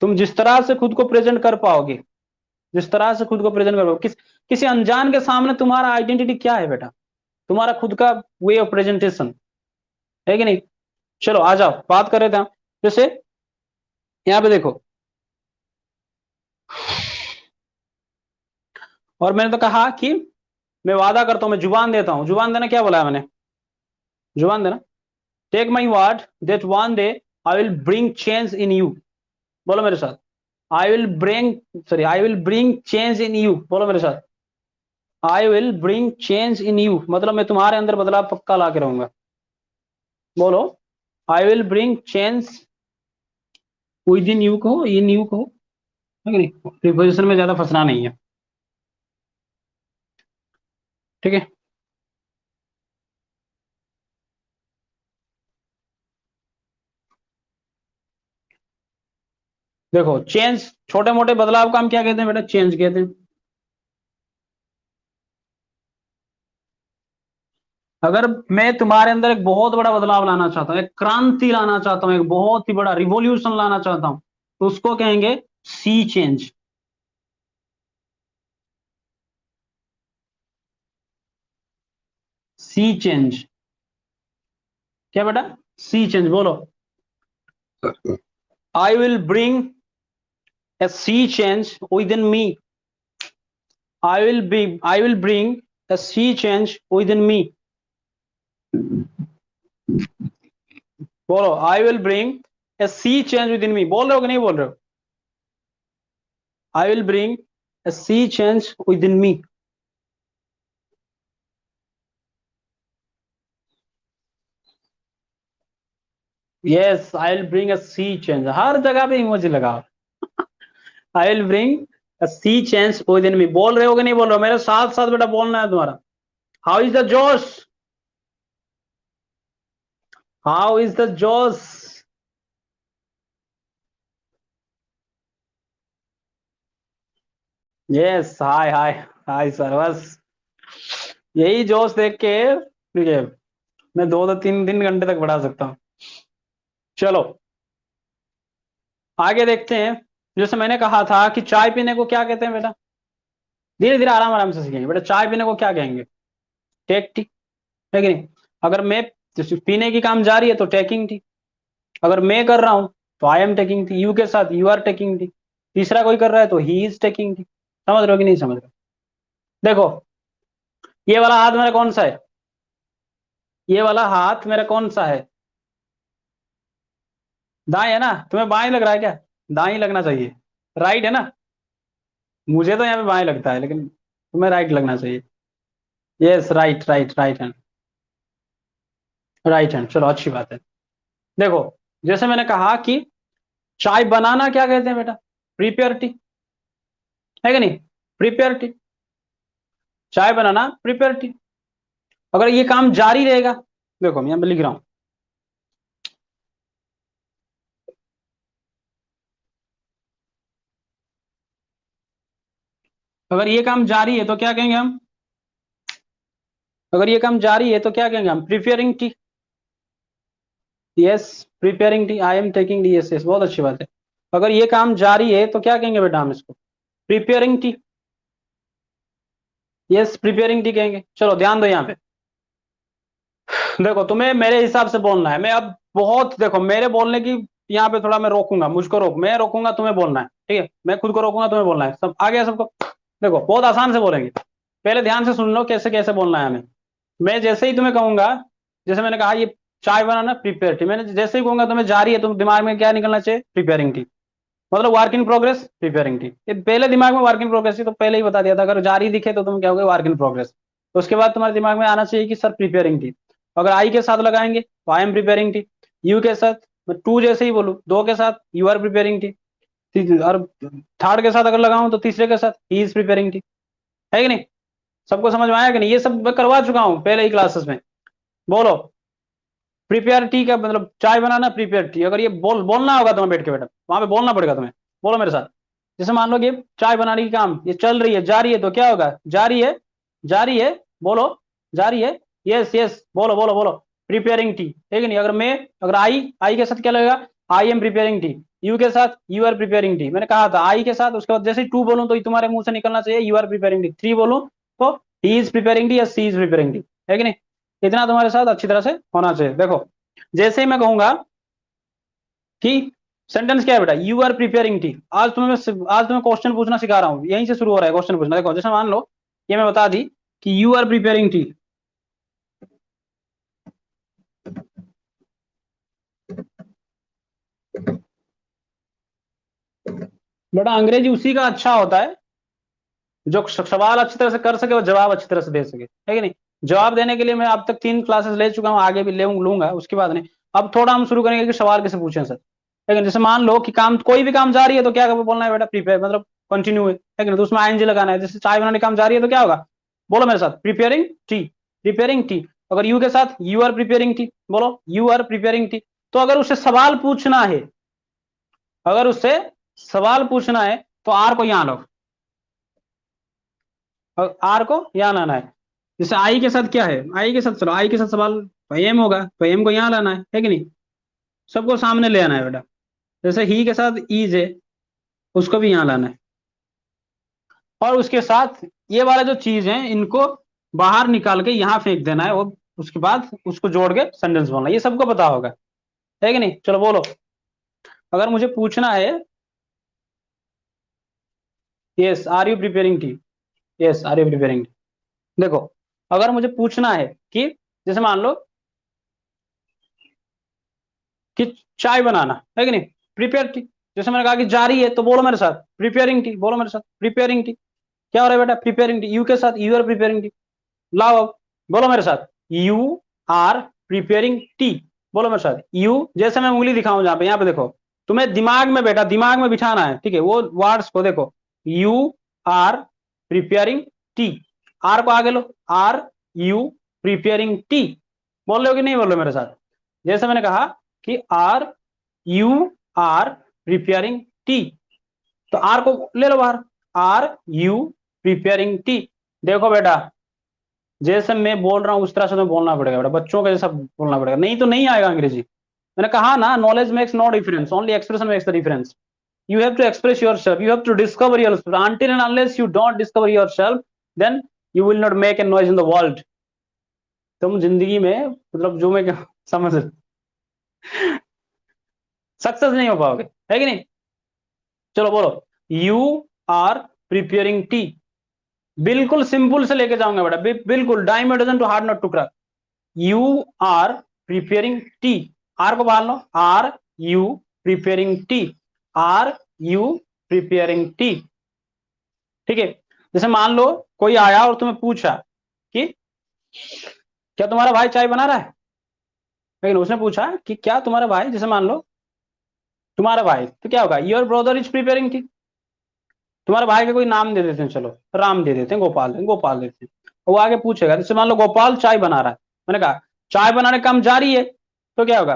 तुम जिस तरह से खुद को प्रेजेंट कर पाओगे, जिस तरह से खुद को प्रेजेंट कर पाओगे, किसी अनजान के सामने तुम्हारा आइडेंटिटी क्या है बेटा? तुम्हारा खुद का वे ऑफ प्रेजेंटेशन, है कि नहीं? चलो आ जाओ, बात कर रहे थे हम, जैसे यहाँ पे देखो, और मैंने तो कहा कि मैं वादा करता हूं, मैं जुबान देता हूं, जुबान देना क्या बोला है मैंने? जुबान देना, take my word that one day I will bring change in you. बोलो मेरे साथ, I will bring, sorry, I will bring change in you. बोलो मेरे साथ, I will bring change in you, मतलब मैं तुम्हारे अंदर बदलाव पक्का ला के रहूंगा। बोलो, I will bring change with in you, कहो, इन यू कहो, है कि नहीं? प्रीपोजिशन में ज्यादा फंसना नहीं है, ठीक है? देखो, चेंज, छोटे मोटे बदलाव का हम क्या कहते हैं बेटा? चेंज कहते हैं। अगर मैं तुम्हारे अंदर एक बहुत बड़ा बदलाव लाना चाहता हूँ, एक क्रांति लाना चाहता हूँ, एक बहुत ही बड़ा रिवॉल्यूशन लाना चाहता हूँ, तो उसको कहेंगे सी चेंज। सी चेंज, क्या बेटा? सी चेंज, बोलो, I will bring a sea change within me, I will bring a sea change within me. बोलो, I will bring a sea change within me. बोल रहे हो कि नहीं बोल रहे हो? I will bring a sea change within me. Yes, I will bring a sea change, हर जगह पे इमोजी लगाओ। I will bring a sea change within me, बोल रहे हो कि नहीं बोल रहे हो? मेरे साथ साथ बेटा बोलना है तुम्हारा। हाउ इज द जोश? हाउ इज द जोश? यस, हाय हाय हाय सर, बस यही जोश देख के ठीक है, मैं 2 2 3 3 घंटे तक बढ़ा सकता हूँ। चलो आगे देखते हैं। जैसे मैंने कहा था कि चाय पीने को क्या कहते हैं बेटा? धीरे धीरे आराम आराम से सीखेंगे बेटा। चाय पीने को क्या कहेंगे? टेक टी, है कि नहीं? अगर मैं जैसे पीने की काम जारी है तो टेकिंग टी। अगर मैं कर रहा हूं तो I am taking tea, you के साथ यू आर टेकिंग टी, तीसरा कोई कर रहा है तो ही इज टेकिंग टी। समझ रहे हो कि नहीं समझ रहे हो? देखो, ये वाला हाथ मेरा कौन सा है? ये वाला हाथ मेरा कौन सा है? दाएं है ना? तुम्हें बाएं लग रहा है क्या? दाएं ही लगना चाहिए, राइट है ना? मुझे तो यहाँ पे बाएं लगता है, लेकिन तुम्हें राइट लगना चाहिए। Yes, right right right hand, right hand, चलो अच्छी बात है। देखो, जैसे मैंने कहा कि चाय बनाना क्या कहते हैं बेटा? प्रिपेयर टी, है कि नहीं? प्रिपेयर टी, चाय बनाना प्रिपेयर टी। अगर ये काम जारी रहेगा, देखो मैं यहाँ पे लिख रहा हूं, अगर ये काम जारी है तो क्या कहेंगे हम? अगर ये काम जारी है तो क्या कहेंगे हम? Preparing tea. Yes, preparing T, I am taking tea, yes yes, बहुत अच्छी बात है। अगर ये काम जारी है तो क्या कहेंगे बेटा हम इसको? Preparing tea. Yes, preparing T कहेंगे। चलो ध्यान दो यहाँ पे। देखो, तुम्हें मेरे हिसाब से बोलना है। मैं अब बहुत, देखो मेरे बोलने की यहाँ पे थोड़ा मैं रोकूंगा, मुझको रोक, मैं रोकूंगा, तुम्हें बोलना है, ठीक है? मैं खुद को रोकूंगा, तुम्हें बोलना है। सब आ गया सबको? देखो बहुत आसान से बोलेंगे, पहले ध्यान से सुन लो कैसे कैसे बोलना है हमें। मैं जैसे ही तुम्हें कहूंगा, जैसे मैंने कहा ये चाय बनाना प्रिपेयर टी, मैंने जैसे ही कहूंगा तुम्हें जारी है, तुम दिमाग में क्या निकलना चाहिए? Preparing tea. मतलब work in progress, preparing tea. ये पहले दिमाग में वर्क इन प्रोग्रेस थी तो पहले ही बता दिया था, अगर जारी दिखे तो तुम क्या होगे? Work in progress. तो उसके बाद तुम्हारे दिमाग में आना चाहिए कि सर प्रिपेयरिंग टी। अगर आई के साथ लगाएंगे तो I am preparing T. You के साथ मैं टू जैसे ही बोलूँ, दो के साथ यू आर प्रिपेयरिंग टी, और थर्ड के साथ अगर लगाऊं तो तीसरे के साथ ही इज प्रिपेयरिंग टी। है कि नहीं? सबको समझ में आया कि नहीं? ये सब मैं करवा चुका हूँ पहले ही क्लासेस में। बोलो, प्रिपेयर टी का मतलब चाय बनाना प्रिपेयर टी। अगर ये बोलना होगा तुम्हें बैठ के बेटा, वहां पे बोलना पड़ेगा तुम्हें। बोलो मेरे साथ। जैसे मान लो कि चाय बनाने की काम ये चल रही है, जारी है, तो क्या होगा? जारी है, जारी है, बोलो, जारी है। यस यस, बोलो बोलो बोलो, प्रिपेयरिंग टी, है कि नहीं? अगर मैं, अगर आई के साथ क्या लगेगा? I am preparing T. You के साथ यू आर प्रिपेयरिंग टी। मैंने कहा था आई के साथ, उसके बाद जैसे टू बोलूं तो तुम्हारे मुंह से निकलना चाहिए you are preparing tea. Three बोलूं तो ही इज प्रिपेयरिंग टी या सी इज प्रिपेयरिंग टी, है कि नहीं? इतना तुम्हारे साथ अच्छी तरह से होना चाहिए। देखो, जैसे ही मैं कहूंगा कि सेंटेंस क्या है बेटा? You are preparing tea. आज तुम्हें क्वेश्चन पूछना सिखा रहा हूँ, यहीं से शुरू हो रहा है क्वेश्चन पूछना। देखो, जैसे मान लो ये मैं बता दी कि यू आर प्रिपेयरिंग टी। बेटा अंग्रेजी उसी का अच्छा होता है जो सवाल अच्छी तरह से कर सके और जवाब अच्छी तरह से दे सके, है कि नहीं? जवाब देने के लिए मैं अब तक 3 क्लासेस ले चुका हूँ, आगे भी लूंगा, उसके बाद नहीं। अब थोड़ा हम शुरू करेंगे कि सवाल कैसे पूछें सर। लेकिन जैसे मान लो कि काम, कोई भी काम जारी है तो क्या बोलना है बेटा? प्रिपेयर, मतलब कंटिन्यू है कि नहीं? तो उसमें आईएनजी लगाना है। जैसे चाय बनाने का काम जारी है तो क्या होगा? बोलो मेरे साथ, प्रिपेयरिंग टी, प्रिपेयरिंग टी। अगर यू के साथ यू आर प्रिपेयरिंग टी, बोलो यू आर प्रिपेयरिंग टी। तो अगर उससे सवाल पूछना है, अगर उससे सवाल पूछना है तो आर को यहां लो, और आर को यहाँ लाना है। जैसे आई के साथ क्या है? आई के साथ, चलो आई के साथ सवाल तो एम होगा, तो एम को यहाँ लाना है कि नहीं? सबको सामने ले आना है बेटा। जैसे ही के साथ ईज है, उसको भी यहाँ लाना है। और उसके साथ ये वाला जो चीज है, इनको बाहर निकाल के यहाँ फेंक देना है, और उसके बाद उसको जोड़ के सेंटेंस बोलना है। ये सबको पता होगा, है कि नहीं? चलो बोलो, अगर मुझे पूछना है, yes are you preparing tea, yes are you preparing tea. देखो, अगर मुझे पूछना है कि जैसे मान लो कि चाय बनाना, है कि नहीं? Prepare T. जैसे मैंने कहा कि जारी है तो बोलो मेरे साथ, प्रिपेयरिंग टी, बोलो मेरे साथ, प्रिपेयरिंग टी। क्या हो रहा है बेटा? Preparing T. यू के साथ यू आर प्रिपेयरिंग टी। लाओ अब, बोलो मेरे साथ, यू आर प्रिपेयरिंग टी। बोलो मेरे साथ, यू, जैसे मैं उंगली दिखाऊं जहां पे, यहाँ पे देखो, तुम्हें दिमाग में बेटा, दिमाग में बिठाना है, ठीक है, वो वर्ड्स को देखो, you are preparing tea, are को आगे लो, आर यू प्रिपेयरिंग टी, बोल रहे हो कि नहीं बोल रहे हो मेरे साथ? जैसे मैंने कहा कि are you are preparing tea, तो आर को ले लो बाहर, आर यू प्रिपेयरिंग टी। देखो बेटा, जैसे मैं बोल रहा हूं उस तरह से तो बोलना पड़ेगा बेटा, बच्चों के जैसा बोलना पड़ेगा, नहीं तो नहीं आएगा अंग्रेजी। मैंने कहा ना, knowledge makes no difference, only expression makes the difference. You have to express yourself, you have to discover yourself. Until and unless you don't discover yourself, then you will not make a noise in the world. तुम जिंदगी में मतलब जो मैं समझ success नहीं हो पाओगे, है कि नहीं? चलो बोलो, यू आर प्रिपेयरिंग टी, बिल्कुल सिंपल से लेके जाऊंगा बेटा, बिल्कुल diamond doesn't too hard not to crack. You are preparing tea, are को बाहर लो, are you preparing tea, are you preparing tea, ठीक है। जैसे मान लो कोई आया और तुम्हें पूछा कि क्या तुम्हारा भाई चाय बना रहा है, लेकिन उसने पूछा कि क्या तुम्हारा भाई, जैसे मान लो तुम्हारा भाई, तो क्या होगा, your brother is preparing T. तुम्हारे भाई का कोई नाम दे देते हैं, चलो राम दे देते हैं, गोपाल देते हैं, वो आगे पूछेगा, जैसे मान लो गोपाल चाय बना रहा है, मैंने कहा चाय बनाने का काम जारी है, तो क्या होगा,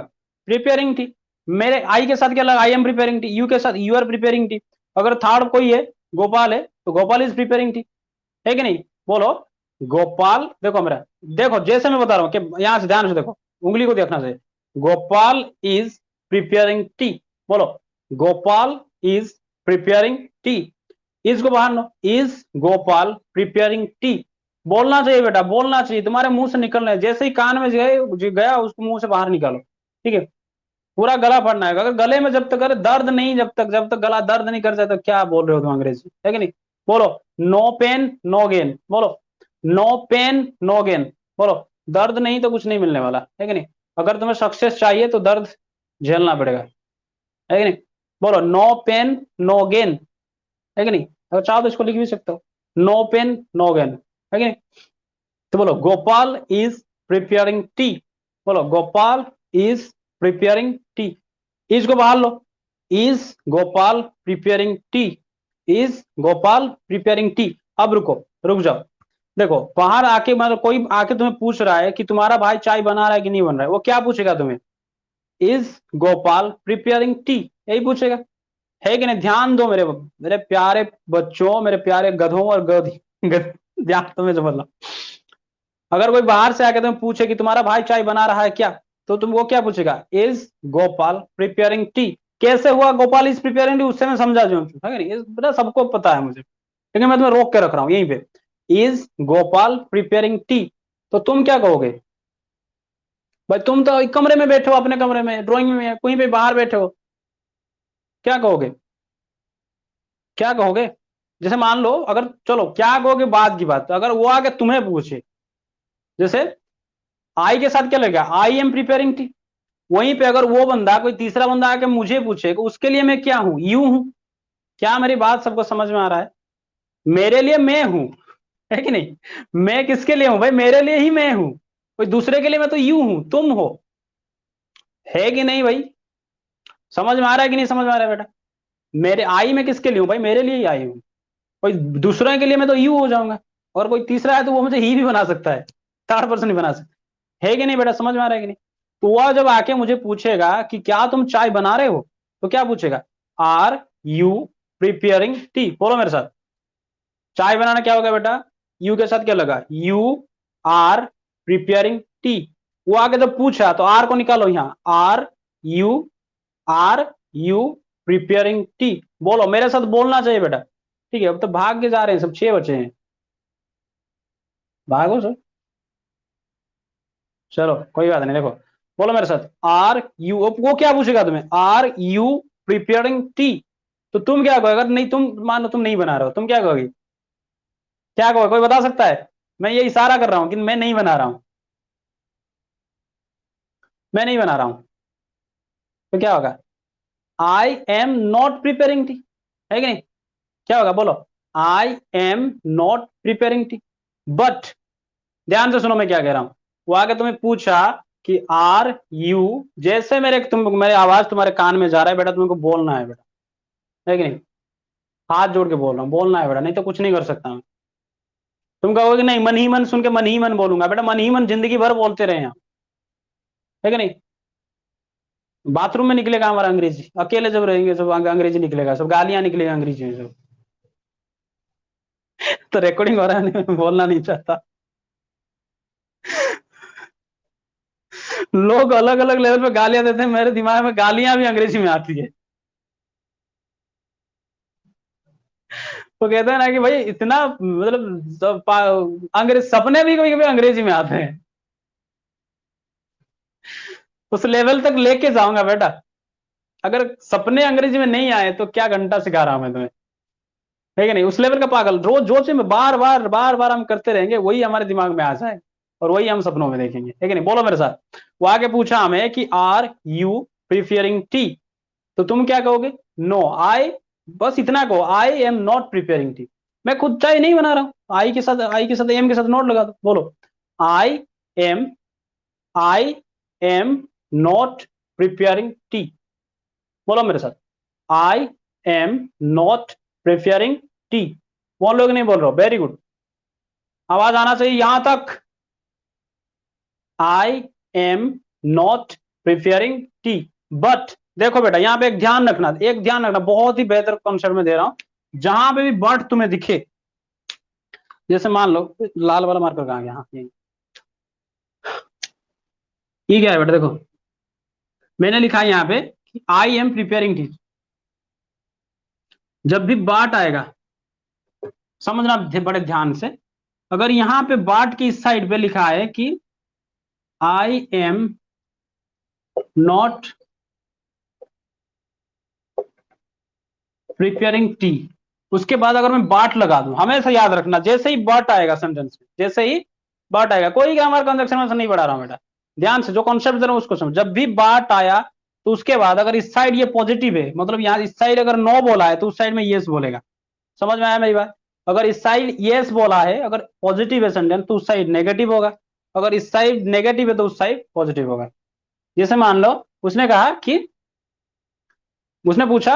प्रिपेयरिंग टी। मेरे आई के साथ क्या लगा, I am preparing T, you के साथ यू आर प्रिपेयरिंग टी, अगर थर्ड कोई है, गोपाल है, तो गोपाल इज प्रिपेयरिंग टी, है कि नहीं? बोलो, गोपाल, देखो मेरा, देखो जैसे मैं बता रहा हूं कि यहां से ध्यान से देखो, उंगली को देखना चाहिए, गोपाल इज प्रिपेयरिंग टी, बोलो, Gopal is preparing tea, is को बाहर लो, इज गोपाल प्रिपेयरिंग टी, बोलना चाहिए बेटा, बोलना चाहिए, तुम्हारे मुंह से निकलना है, जैसे ही कान में गया उसको मुंह से बाहर निकालो, ठीक है, पूरा गला पढ़ना है, अगर गले में जब तक अगर दर्द नहीं, जब तक गला दर्द नहीं कर जाए, तो क्या बोल रहे हो तुम अंग्रेजी, है कि नहीं? बोलो, नो पेन नो गेन, बोलो, नो पेन नो गेन, बोलो, दर्द नहीं तो कुछ नहीं मिलने वाला, है कि नहीं? अगर तुम्हें सक्सेस चाहिए तो दर्द झेलना पड़ेगा, है कि नहीं? बोलो, नो पेन नो गेन, है कि नहीं? अगर चाहो तो इसको लिख भी सकते हो, नो पेन नो गेन, है कि नहीं? तो बोलो, गोपाल इज प्रिपेयरिंग टी, बोलो, Gopal is preparing tea, is को बाहर लो, is Gopal preparing tea, is Gopal preparing tea. अब रुको, रुक जाओ, देखो बाहर आके, मतलब कोई आके तुम्हें पूछ रहा है कि तुम्हारा भाई चाय बना रहा है कि नहीं बन रहा है, वो क्या पूछेगा तुम्हें, इज गोपाल प्रिपेयरिंग टी, यही पूछेगा, है कि नहीं? ध्यान दो मेरे प्यारे बच्चों, मेरे प्यारे गधों और ध्यान तो मैं समझ लो, अगर कोई बाहर से आके तुम्हें पूछे कि तुम्हारा भाई चाय बना रहा है क्या, तो तुम वो क्या पूछेगा, इज गोपाल प्रिपेयरिंग टी। कैसे हुआ गोपाल इज प्रिपेयरिंग टी, उससे मैं समझा जो, है कि नहीं? ये बेटा सबको पता है मुझे, लेकिन मैं तुम्हें रोक के रख रहा हूं यहीं पे, इज गोपाल प्रिपेयरिंग टी, तो तुम क्या कहोगे भाई? तुम तो एक कमरे में बैठे हो, अपने कमरे में, ड्राइंग में, कहीं पे बाहर बैठे हो, क्या कहोगे, क्या कहोगे? जैसे मान लो, अगर चलो क्या कहोगे, बाद की बात, अगर वो आके तुम्हें पूछे, जैसे आई के साथ क्या लगेगा, आई एम प्रिपेयरिंग टी, वहीं पे अगर वो बंदा, कोई तीसरा बंदा आके मुझे पूछे कि उसके लिए मैं क्या हूं, यू हूं, क्या मेरी बात सबको समझ में आ रहा है? मेरे लिए मैं हूं, है कि नहीं? मैं किसके लिए हूं भाई, मेरे लिए ही मैं हूं, कोई दूसरे के लिए मैं तो यू हूं, तुम हो, है कि नहीं भाई? समझ में आ रहा है कि नहीं समझ में आ रहा है बेटा? मेरे आई में किसके लिए हूं भाई, मेरे लिए ही आई हूं, कोई दूसरे के लिए मैं तो यू हो जाऊंगा, और कोई तीसरा है तो वो मुझे ही भी बना सकता है, थर्ड पर्सन भी बना सकता है कि नहीं बेटा? समझ में आ रहा है कि नहीं? तो वह जब आके मुझे पूछेगा कि क्या तुम चाय बना रहे हो, तो क्या पूछेगा, आर यू प्रिपेयरिंग टी, बोलो मेरे साथ, चाय बनाना क्या होगा बेटा, यू के साथ क्या लगा, यू आर प्रिपेयरिंग टी, वो आके जब पूछा तो आर को निकालो, यहां you are you preparing tea, बोलो मेरे साथ, बोलना चाहिए बेटा, ठीक है? अब तो भाग के जा रहे हैं सब, 6 बचे हैं, भागो सर, चलो कोई बात नहीं, देखो बोलो मेरे साथ, आर यू, वो क्या पूछेगा तुम्हें, आर यू प्रिपेयरिंग टी, तो तुम क्या कहोगे, अगर नहीं, तुम मान लो तुम नहीं बना रहे हो, तुम क्या कहोगे, क्या कहोगे, कोई बता सकता है? मैं ये इशारा कर रहा हूं कि मैं नहीं बना रहा हूं, मैं नहीं बना रहा हूं, तो क्या होगा, आई एम नॉट प्रिपेयरिंग टी, है कि नहीं? क्या होगा, बोलो, I am not preparing tea, but ध्यान से सुनो मैं क्या कह रहा हूं, वो आगे तुम्हें पूछा कि आर यू, जैसे मेरे आवाज तुम्हारे कान में जा रहा है बेटा, तुमको बोलना है बेटा, है कि नहीं? हाथ जोड़ के बोल रहा हूँ, बोलना है बेटा, नहीं तो कुछ नहीं कर सकता मैं। तुम कहोगे कि नहीं मन ही मन सुन के मन ही मन बोलूंगा, बेटा मन ही मन जिंदगी भर बोलते रहे हैं, है कि नहीं? बाथरूम में निकलेगा हमारा अंग्रेजी, अकेले जब रहेंगे सब अंग्रेजी निकलेगा, सब गालियां निकलेगा अंग्रेजी में सब। तो रिकॉर्डिंग हो रहा है नहीं, बोलना नहीं चाहता। लोग अलग अलग लेवल पे गालियां देते हैं, मेरे दिमाग में गालियां भी अंग्रेजी में आती है। तो कहते हैं ना कि भाई इतना मतलब अंग्रेज सपने भी कभी कभी अंग्रेजी में आते हैं। उस लेवल तक लेके जाऊंगा बेटा। अगर सपने अंग्रेजी में नहीं आए तो क्या घंटा सिखा रहा हूं मैं तुम्हें, है कि नहीं? उस लेवल का पागल रोज जोर से में बार बार बार बार हम करते रहेंगे, वही हमारे दिमाग में आ जाए और वही हम सपनों में देखेंगे, है कि नहीं? बोलो मेरे साथ। वो आगे पूछा हमें कि आर यू प्रिफेयरिंग टी, तो तुम क्या कहोगे? नो आई, बस इतना कहो, आई एम नॉट प्रिपेयरिंग टी। मैं खुद चाय नहीं बना रहा हूं, आई के साथ एम के साथ नोट लगा दो, बोलो I M, I am not preparing tea. बोलो मेरे साथ, आई एम नॉट प्रिपेयरिंग टी। बोल लोग नहीं बोल रहे हो, वेरी गुड, आवाज आना चाहिए यहां तक। आई am not preparing tea, but देखो बेटा यहां पे एक ध्यान रखना, बहुत ही बेहतर कॉन्सेप्ट में दे रहा हूं। जहां पे भी बट तुम्हें दिखे, जैसे मान लो लाल वाला मार्कर कहां गया, हाँ ये क्या है बेटा, देखो मैंने लिखा है यहां पे आई एम प्रिपेयरिंग टी। जब भी बाट आएगा, समझना बड़े ध्यान से, अगर यहां पे बाट की इस साइड पे लिखा है कि आई एम नॉट प्रिपेयरिंग टी, उसके बाद अगर मैं बाट लगा दूं, हमेशा याद रखना जैसे ही बाट आएगा सेंटेंस में, जैसे ही बाट आएगा, कोई ग्रामर कंजक्शन में से नहीं पढ़ा रहा हूं बेटा, ध्यान से जो कॉन्सेप्ट दे रहा हूं उसको समझ। जब भी बाट आया तो उसके बाद अगर इस साइड ये पॉजिटिव है, मतलब यहां इस साइड अगर नो बोला है तो उस साइड में यस बोलेगा। समझ में आया मेरी बात? अगर इस साइड यस बोला है, अगर पॉजिटिव है सेंटेंस, तो उस साइड नेगेटिव होगा, अगर इस साइड नेगेटिव है तो उस साइड पॉजिटिव होगा। जैसे मान लो उसने कहा कि, उसने पूछा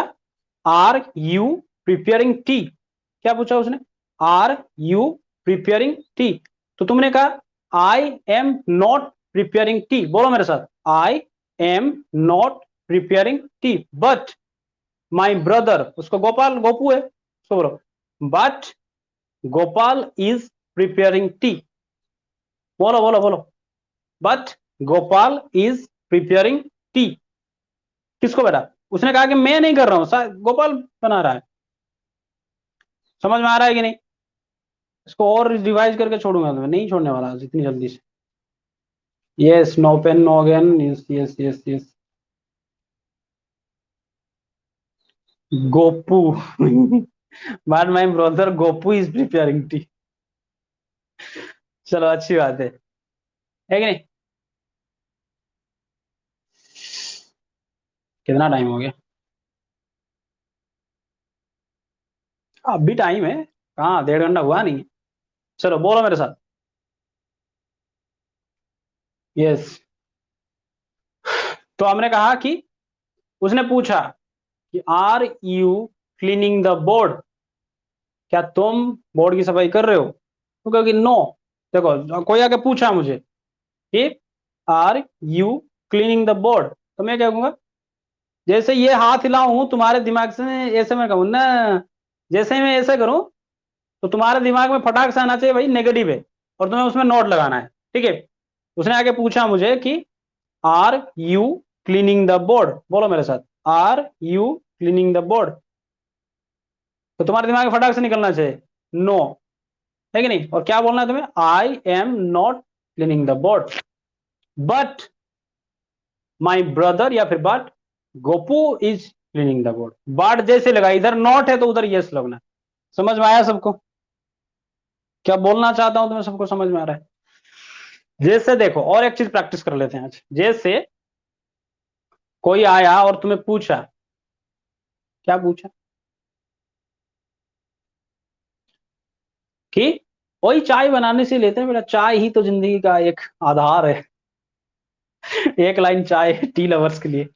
आर यू प्रिपेयरिंग टी, क्या पूछा उसने? आर यू प्रिपेयरिंग टी, तो तुमने कहा आई एम नॉट प्रिपेयरिंग टी। बोलो मेरे साथ, आई am not preparing tea but my brother, उसको गोपाल गोपू है, उसको बोलो but Gopal is preparing tea. बोलो बोलो बोलो, but Gopal is preparing T. किसको बेटा? उसने कहा कि मैं नहीं कर रहा हूं, गोपाल बना रहा है। समझ में आ रहा है कि नहीं? इसको और रिवाइज करके छोड़ूंगा तो मैं नहीं छोड़ने वाला इतनी जल्दी से। Yes, no pain no again, yes yes yes yes. Gopu but my brother Gopu is preparing tea. चलो अच्छी बात है कि नहीं? कितना टाइम हो गया? अब भी टाइम है, कहाँ 1.5 घंटा हुआ नहीं? चलो बोलो मेरे साथ, यस। तो हमने कहा कि, उसने पूछा कि are you cleaning the board, क्या तुम बोर्ड की सफाई कर रहे हो? तो कहोगे नो। देखो कोई आके पूछा मुझे कि are you cleaning the board, तो मैं क्या कहूंगा? जैसे ये हाथ हिलाऊं हूं तुम्हारे दिमाग से, ऐसे मैं कहूं ना, जैसे ही मैं ऐसे करूं तो तुम्हारे दिमाग में फटाक से आना चाहिए भाई नेगेटिव है, और तुम्हें उसमें नोट लगाना है, ठीक है? उसने आके पूछा मुझे कि are you cleaning the board, बोलो मेरे साथ, are you cleaning the board, तो तुम्हारे दिमाग में फटाक से निकलना चाहिए नो, है कि नहीं? और क्या बोलना है तुम्हें? आई am not cleaning the board but my brother, या फिर but Gopu is cleaning the board. But जैसे लगा, इधर नॉट है तो उधर यस लगना। समझ में आया सबको? क्या बोलना चाहता हूं तुम्हें सबको समझ में आ रहा है? जैसे देखो और एक चीज प्रैक्टिस कर लेते हैं आज। जैसे कोई आया और तुम्हें पूछा, क्या पूछा? कि वही चाय बनाने से लेते हैं बेटा, चाय ही तो जिंदगी का एक आधार है। एक लाइन चाय टी लवर्स के लिए।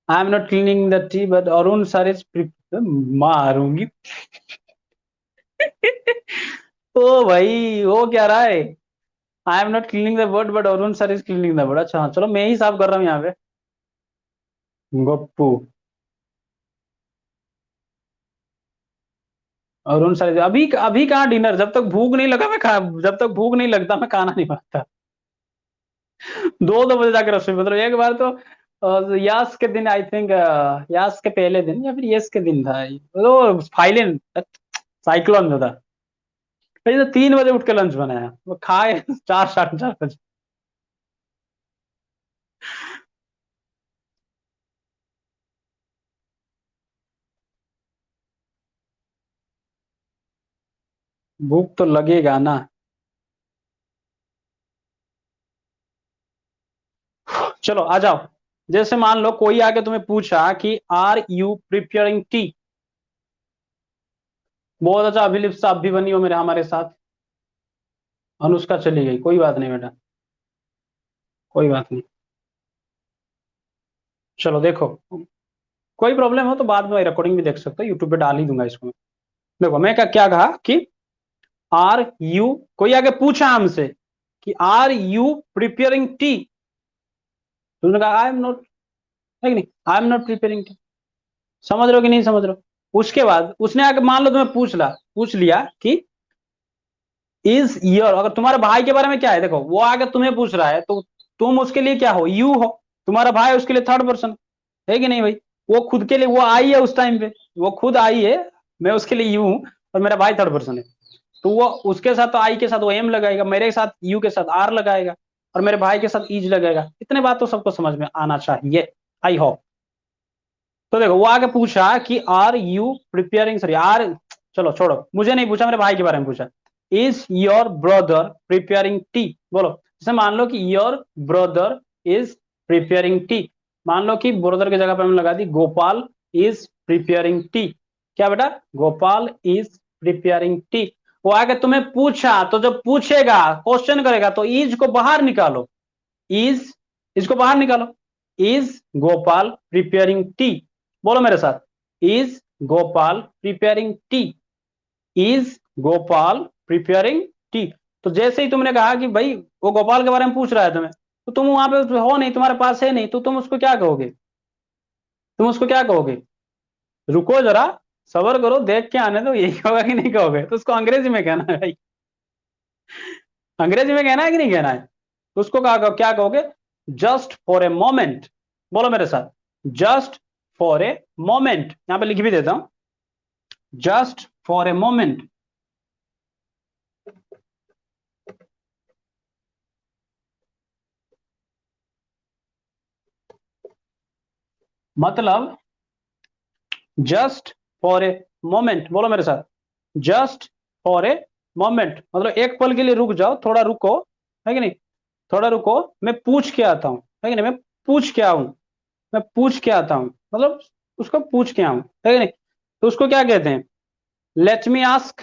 I am not cleaning the tea but Arun sir is मारूंगी। ओ भाई वो क्या रहा है? I am not cleaning the board but Arun sir is cleaning the board. अच्छा हाँ, चलो मैं ही साफ कर रहा हूँ यहाँ पे। गप्पू। अरुण सर अभी अभी कहाँ डिनर, जब तक भूख नहीं लगा मैं खा, जब तक भूख नहीं लगता मैं खाना नहीं खाता। 2 बजे जाकर रसोई, मतलब एक बार तो यास के दिन आई थिंक, यास के पहले दिन या फिर यस के दिन था वो फाइलिन साइक्लोन में था। फिर तो 3 बजे उठ के लंच बनाया, वो खाए 4 साढ़े 4 बजे। भूख तो लगेगा ना। चलो आ जाओ। जैसे मान लो कोई आके तुम्हें पूछा कि आर यू प्रिपेयरिंग टी। बहुत अच्छा, अभिलिप्सा आप भी बनी हो मेरे हमारे साथ। अनुष्का चली गई, कोई बात नहीं बेटा, कोई बात नहीं। चलो देखो, कोई प्रॉब्लम हो तो बाद में रिकॉर्डिंग भी देख सकते हो, यूट्यूब पे डाल ही दूंगा इसको। देखो मैं क्या क्या कहा कि आर यू, कोई आके पूछा हमसे कि आर यू प्रिपेयरिंग टी, तुमने कहा आई एम नॉट, है कि नहीं, आई एम नॉट प्रिपेयरिंग टी। समझ रहे हो कि नहीं समझ रहे हो? उसके बाद उसने आके मान लो तुम्हें पूछ लिया कि इज योर, अगर तुम्हारे भाई के बारे में क्या है, देखो वो आगे तुम्हें पूछ रहा है तो तुम उसके लिए क्या हो, यू हो। तुम्हारा भाई उसके लिए थर्ड पर्सन है कि नहीं भाई? वो खुद के लिए वो आई है उस टाइम पे, वो खुद आई है, मैं उसके लिए यू हूं, और मेरा भाई थर्ड पर्सन है। तो वो उसके साथ तो आई के साथ वो एम लगाएगा, मेरे साथ यू के साथ आर लगाएगा, और मेरे भाई के साथ ईज लगाएगा। इतने बात तो सबको समझ में आना चाहिए, आई होप। तो देखो वो आगे पूछा कि are you preparing, sorry are, चलो छोड़ो, मुझे नहीं पूछा, मेरे भाई के बारे में पूछा। Is your brother preparing tea, बोलो। जैसे मान लो कि your brother is preparing T, मान लो कि ब्रदर की जगह पर हमने लगा दी गोपाल इज प्रिपेयरिंग टी। क्या बेटा? Gopal is preparing T. वो आगे तुम्हें पूछा, तो जब पूछेगा क्वेश्चन करेगा तो इज को बाहर निकालो। इज, इसको बाहर निकालो। इज गोपाल प्रिपेयरिंग टी, बोलो मेरे साथ। Is Gopal preparing tea, is Gopal preparing tea. तो जैसे ही तुमने कहा कि भाई वो गोपाल के बारे में पूछ रहा है तुम्हें, तो तुम वहां पे हो नहीं, तुम्हारे पास है नहीं, तो तुम उसको क्या कहोगे? तुम उसको क्या कहोगे? रुको जरा, सबर करो, देख के आने दो, यही होगा कि नहीं कहोगे? तो उसको अंग्रेजी में कहना है भाई, अंग्रेजी में कहना है कि नहीं कहना है? तो उसको क्या कहोगे? जस्ट फॉर ए मोमेंट, बोलो मेरे साथ। जस्ट फॉर ए मोमेंट, यहां पे लिख भी देता हूं, जस्ट फॉर ए मोमेंट। मतलब जस्ट फॉर ए मोमेंट, बोलो मेरे साथ। जस्ट फॉर ए मोमेंट मतलब एक पल के लिए रुक जाओ, थोड़ा रुको, है कि नहीं? थोड़ा रुको, मैं पूछ के आता हूं, है कि नहीं? मैं पूछ के आऊं, मैं पूछ के आता हूं, मतलब उसको पूछ के आऊं, है कि नहीं? तो उसको क्या कहते हैं? Late me ask.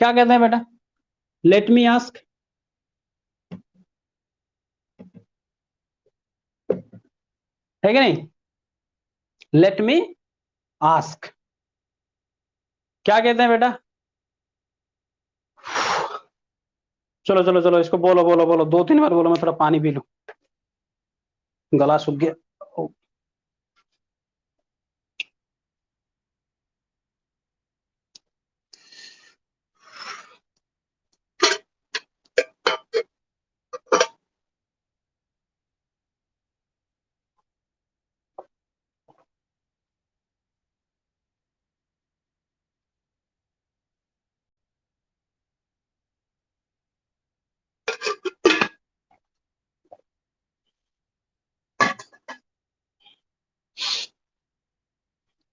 क्या कहते हैं बेटा? लेट मी आस्क, है कि नहीं? लेट मी आस्क, क्या कहते हैं बेटा? चलो चलो चलो, इसको बोलो बोलो बोलो, 2 3 बार बोलो, मैं थोड़ा पानी पी लूं, गला सूख गया।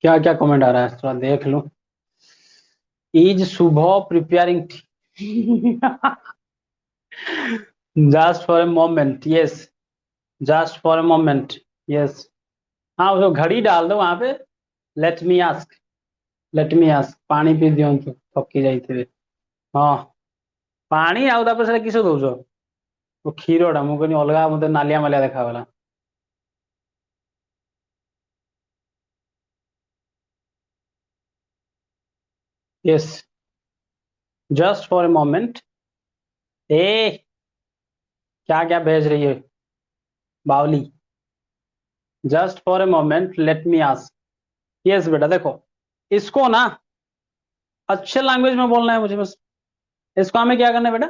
क्या क्या कमेंट आ रहा है थोड़ा देख लो। Is Shubh preparing just for a moment, yes, just for a moment, yes. हाँ उसको घड़ी डाल दो वहां पे। Let me ask, let me ask, पानी पी दियो तो थकी जाई थे। हाँ ପାଣି ଆଉ ତାପରେ ସେଟା କିସ ଦଉଛ? ଓ କ୍ଷୀରଟା, ମୁଁ କହିନି ଅଲଗା, ମତେ ନାଲିଆ ମାଲିଆ ଦେଖାଗଲା। Yes, just for a moment. ए क्या क्या भेज रही है बावली? Just for a moment let me ask. Yes बेटा, देखो इसको ना अच्छे लैंग्वेज में बोलना है मुझे बस। इसको हमें क्या करना है बेटा?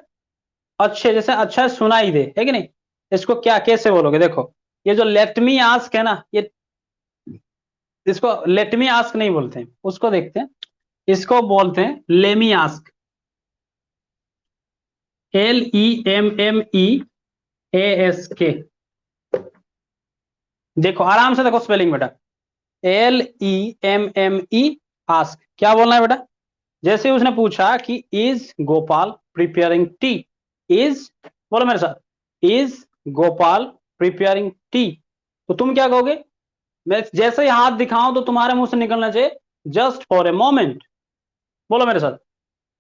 अच्छे, जैसे अच्छा सुनाई दे, है कि नहीं? इसको क्या कैसे बोलोगे? देखो ये जो लेट मी आस्क है ना, ये इसको लेट मी आस्क नहीं बोलते हैं, उसको देखते हैं। इसको बोलते हैं लेमी आस्क। LEMMEASK। देखो आराम से देखो स्पेलिंग बेटा, LEMME आस्क। क्या बोलना है बेटा? जैसे उसने पूछा कि is Gopal preparing tea, is, बोलो मेरे साथ, इज गोपाल प्रिपेयरिंग टी, तो तुम क्या कहोगे? मैं जैसे ही हाथ दिखाऊं तो तुम्हारे मुंह से निकलना चाहिए जस्ट फॉर ए मोमेंट। बोलो मेरे साथ,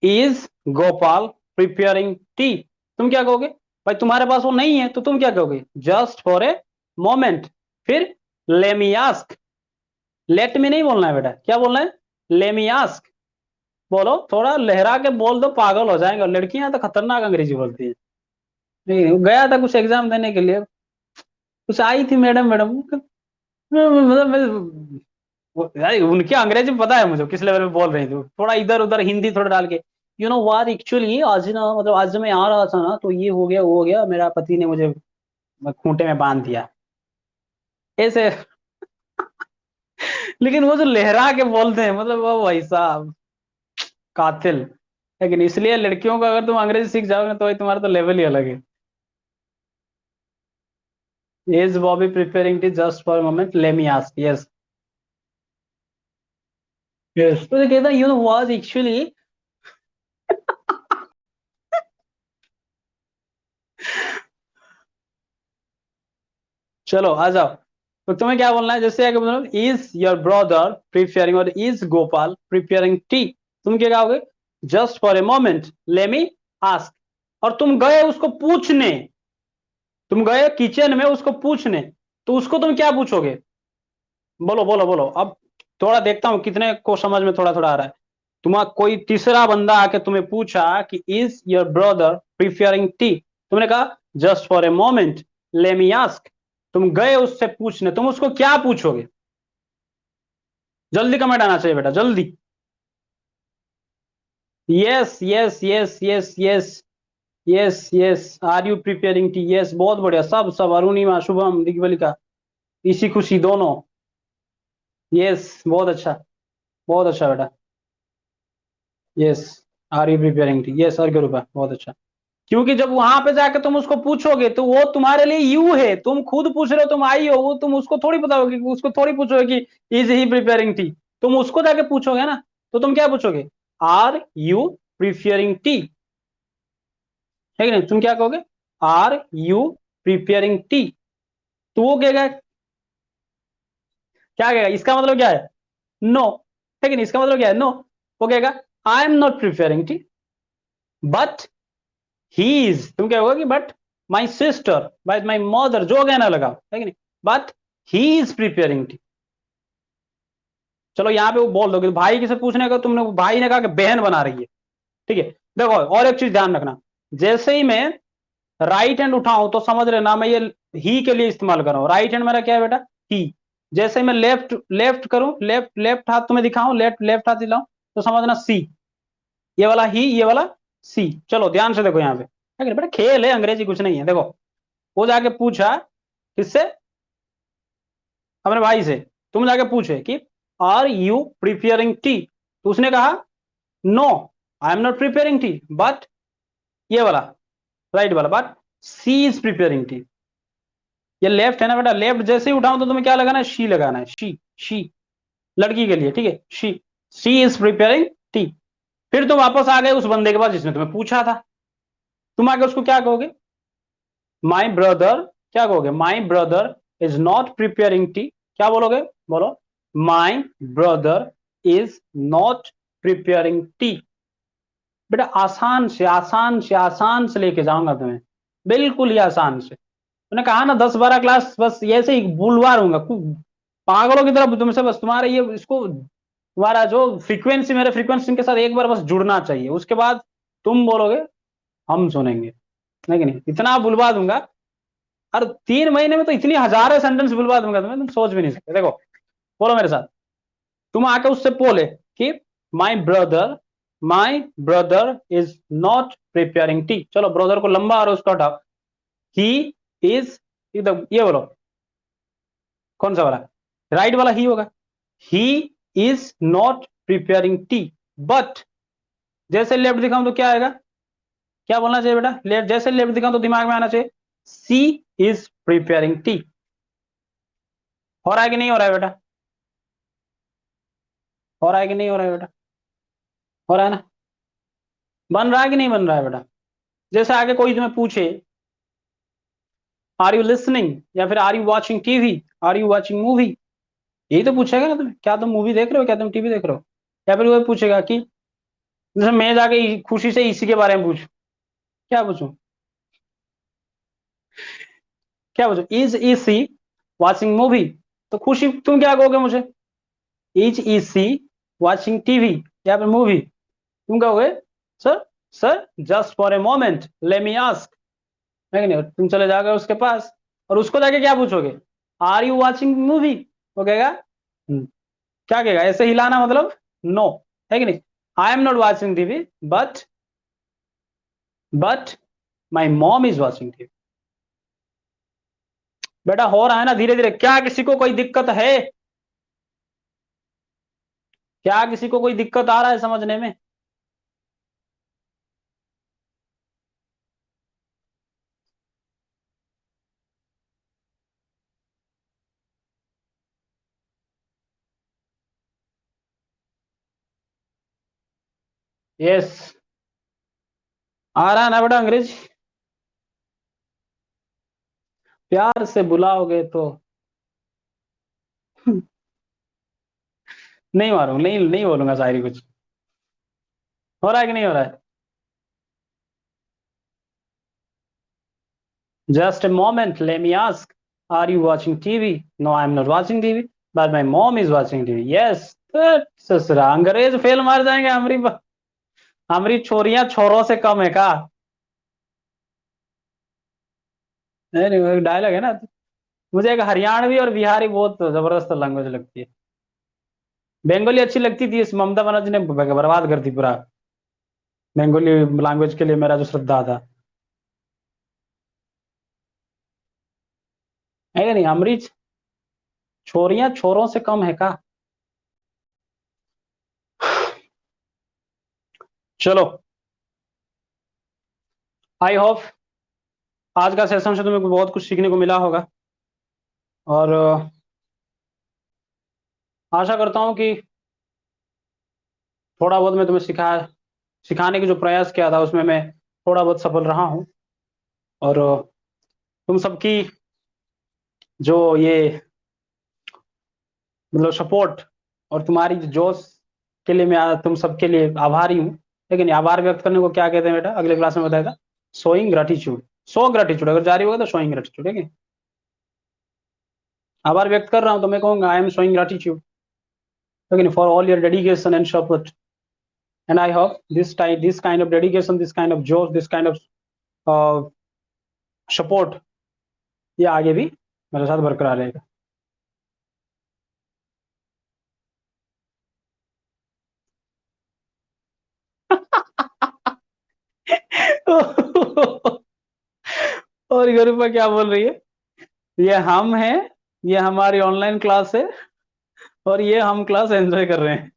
इज गोपाल प्रिपेयरिंग टी। तुम क्या कहोगे? भाई तुम्हारे पास वो नहीं है तो तुम क्या कहोगे? Just for a moment. फिर लेमी आस्क, लेट मी नहीं बोलना है बेटा, क्या बोलना है? Let me ask. बोलो, थोड़ा लहरा के बोल दो, पागल हो जाएंगे। लड़कियां तो खतरनाक अंग्रेजी बोलती है। नहीं, गया था कुछ एग्जाम देने के लिए, कुछ आई थी मैडम, मतलब यार उनकी अंग्रेजी पता है मुझे किस लेवल पे बोल रही थी, थोड़ा इधर उधर हिंदी थोड़ा डाल के, यू नो व्हाट एक्चुअली आज ना, मतलब आज मैं आ रहा था ना तो ये हो गया वो हो गया, मेरा पति ने मुझे खूंटे में बांध दिया, ऐसे। लेकिन वो जो लहरा के बोलते हैं, मतलब वो भाई साहब कातिल। लेकिन इसलिए लड़कियों को अगर तुम अंग्रेजी सीख जाओगे तो भाई तुम्हारा तो लेवल ही अलग है। Is Bobby preparing T just for moment let me ask. Yes, yes, तो कहता यू नो वाज एक्चुअली। चलो आ जाओ। तो तुम्हें क्या बोलना है? जैसे आगे बोलो, इज योर ब्रदर प्रिपेयरिंग, और इज गोपाल प्रिपेयरिंग टी, तुम क्या कहोगे? Just for a moment let me ask. और तुम गए उसको पूछने, तुम गए किचन में उसको पूछने, तो उसको तुम क्या पूछोगे? बोलो बोलो बोलो अब। थोड़ा देखता हूं कितने को समझ में थोड़ा थोड़ा आ रहा है। तुम्हारा कोई तीसरा बंदा आके तुम्हें पूछा कि is your brother preparing T, तुमने कहा just for a moment let me ask. तुम गए उससे पूछने, तुम उसको क्या पूछोगे? जल्दी कमेंट आना चाहिए बेटा, जल्दी। Yes yes yes yes yes, yes yes, are you preparing tea, yes, बहुत बढ़िया, सब सब, अरुणिमा, शुभम, दिग्वलिका, इसी खुशी दोनों। यस, बहुत अच्छा, बहुत अच्छा बेटा। Yes, are you preparing tea, yes, Arghya Rupa, बहुत अच्छा। क्योंकि जब वहां पे जाके तुम उसको पूछोगे तो वो तुम्हारे लिए यू है, तुम खुद पूछ रहे हो, तुम आई हो, वो तुम उसको थोड़ी बताओगे, उसको थोड़ी पूछोगे कि इज ही प्रिपेयरिंग टी। तुम उसको जाके पूछोगे ना, तो तुम क्या पूछोगे? आर यू प्रिपेयरिंग टी, है कि नहीं? तुम क्या कहोगे? Are you preparing tea. तो वो कहेगा, क्या कहेगा? इसका मतलब क्या है? नो, है कि नहीं? इसका मतलब क्या है? नो। वो कहेगा आई am not preparing tea, but he is. तुम क्या होगा कि but my sister, bye my mother, जो कहना लगा, है कि नहीं? But he is preparing tea. चलो यहाँ पे वो बोल दो कि भाई किसे पूछने का, तुमने भाई ने कहा कि बहन बना रही है, ठीक है। देखो और एक चीज ध्यान रखना, जैसे ही मैं राइट हैंड उठाऊं तो समझ लेना मैं ये ही के लिए इस्तेमाल कर रहा हूं। राइट हैंड मेरा क्या है बेटा? ही। जैसे ही मैं लेफ्ट लेफ्ट करूं, लेफ्ट लेफ्ट हाथ तुम्हें दिखाऊं, लेफ्ट लेफ्ट हाथ दिलाऊं, तो समझना सी। ये वाला ही, ये वाला सी। चलो ध्यान से देखो यहाँ पे, है कि बेटा खेल है, अंग्रेजी कुछ नहीं है। देखो वो जाके पूछा किससे? अपने भाई से। तुम जाके पूछे कि आर यू प्रिपेयरिंग टी, तो उसने कहा no, I am not preparing tea, but, ये वाला राइट वाला, but she is preparing tea. ये लेफ्ट है ना बेटा, लेफ्ट जैसे ही उठाऊं तो तुम्हें क्या लगाना है? शी लगाना है, शी, लड़की के लिए, ठीक है, शी इज प्रिपेयरिंग टी। फिर तुम वापस आ गए उस बंदे के पास जिसने तुम्हें पूछा था, तुम आगे उसको क्या कहोगे? माई ब्रदर, क्या कहोगे? My brother is not preparing T. क्या बोलोगे? बोलो, my brother is not preparing T. बेटा आसान से आसान से आसान से लेके जाऊंगा तुम्हें, बिल्कुल ही आसान से। मैंने कहा ना 10-12 क्लास बस ऐसे ही बुलवा दूंगा पागलों की तरह तुमसे, बस तुम्हारे ये इसको तुम्हारा जो फ्रीक्वेंसी मेरे फ्रीक्वेंसी के साथ एक बार बस जुड़ना चाहिए, उसके बाद तुम बोलोगे हम सुनेंगे, है कि नहीं? इतना बुलवा दूंगा, और 3 महीने में तो इतनी हजारों सेंटेंस बुलवा दूंगा तुम्हें, तुम सोच भी नहीं सकते। देखो बोलो मेरे साथ, तुम आके उससे बोले कि my brother is not preparing tea, चलो ब्रदर को लंबा और उसका उठाओ, ही इज, एकदम ये बोलो, कौन सा वाला? राइट वाला ही होगा। He is not preparing tea, but जैसे लेफ्ट दिखाऊं तो क्या आएगा? क्या बोलना चाहिए बेटा? लेफ्ट, जैसे लेफ्ट दिखाऊं तो दिमाग में आना चाहिए सी इज प्रिपेयरिंग टी। हो रहा है कि नहीं हो रहा है बेटा? हो रहा है कि नहीं हो रहा है बेटा? हो रहा है ना? बन रहा है कि नहीं बन रहा है बेटा? जैसे आगे कोई तुम्हें पूछे आर यू लिसनिंग, या फिर are you watching TV, are you watching movie, यही तो पूछेगा ना तुम्हें, क्या तुम मूवी देख रहे हो, क्या तुम टीवी देख रहे हो? या फिर वो पूछेगा कि जैसे मैं जाके खुशी से इसी के बारे में पूछूं, क्या पूछूं? क्या पूछूं? Is he she watching movie, तो खुशी तुम क्या कहोगे मुझे? Is he she watching TV या फिर मूवी, तुम कहोगे sir, sir just for a moment let me ask, है कि नहीं? तुम चले जाओगे उसके पास और उसको जाके क्या पूछोगे? Are you watching movie? वो कहेगा क्या कहेगा? ऐसे हिलाना मतलब नो, है कि नहीं? आई am not watching TV, but my mom is watching TV. बेटा हो रहा है ना धीरे धीरे? क्या किसी को कोई दिक्कत है? क्या किसी को कोई दिक्कत आ रहा है समझने में? यस, आ रहा है ना बेटा अंग्रेज? प्यार से बुलाओगे तो नहीं मारूंगा, नहीं नहीं बोलूंगा शायरी कुछ। हो रहा है कि नहीं हो रहा है? Just a moment let me ask, are you watching TV? No I am not watching TV, but my mom is watching TV. Yes. ससुरा अंग्रेज फेल मार जाएंगे, हमारी छोरियां छोरों से कम है का? नहीं नहीं, डायलॉग है ना। मुझे एक हरियाणवी और बिहारी बहुत जबरदस्त लैंग्वेज लगती है। बंगाली अच्छी लगती थी, इस ममता बनर्जी ने बर्बाद कर दी पूरा बंगाली लैंग्वेज के लिए मेरा जो श्रद्धा था, है कि नहीं? हमारी छोरियां छोरों से कम है का? चलो, आई होप आज का सेशन से तुम्हें बहुत कुछ सीखने को मिला होगा, और आशा करता हूँ कि थोड़ा बहुत मैं तुम्हें सिखाने की जो प्रयास किया था उसमें मैं थोड़ा बहुत सफल रहा हूँ, और तुम सबकी जो ये मतलब सपोर्ट और तुम्हारी जो जोश के लिए मैं तुम सबके लिए आभारी हूँ। लेकिन आभार व्यक्त करने को क्या कहते हैं बेटा? अगले क्लास में बताया था, शोइंग ग्रेटिट्यूड। शो ग्रेटिट्यूड अगर जारी होगा तो शोइंग ग्रेटिट्यूड, है कि? आभार व्यक्त कर रहा हूँ तो मैं कहूँगा आई एम शोइंग ग्रेटिट्यूड, लेकिन for all your dedication and support, and I hope this kind of dedication, this kind of जोश, दिस काइंड ऑफ सपोर्ट, ये आगे भी मेरे साथ बरकरार रहेगा। और गरुपा क्या बोल रही है? ये हम हैं, ये हमारी ऑनलाइन क्लास है, और ये हम क्लास एंजॉय कर रहे हैं।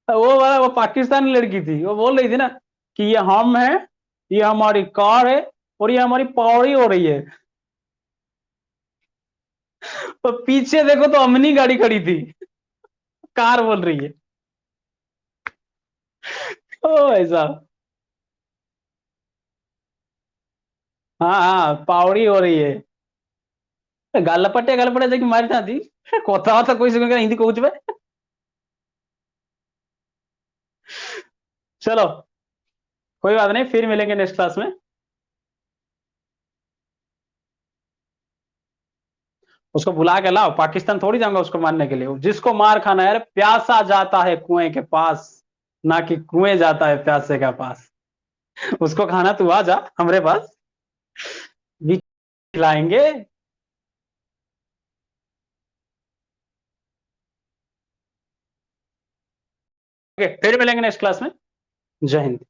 वो पाकिस्तानी लड़की थी, वो बोल रही थी ना कि ये हम हैं, ये हमारी कार है, और ये हमारी पौड़ी हो रही है। तो पीछे देखो तो अमनी गाड़ी खड़ी थी, कार बोल रही है। ओ ऐसा। हाँ हाँ, पावड़ी हो रही है। गलपटे गलपटे देखी मारी था दी कोथा था कोई से हिंदी कहूच चलो कोई बात नहीं, फिर मिलेंगे नेक्स्ट क्लास में। उसको बुला के लाओ, पाकिस्तान थोड़ी जाऊंगा उसको मारने के लिए। जिसको मार खाना है, अरे प्यासा जाता है कुएं के पास, ना कि कुएं जाता है प्यासे के पास। उसको खाना तू आ जा हमारे पास, भी खिलाएंगे। ओके, फिर मिलेंगे नेक्स्ट क्लास में। जय हिंद।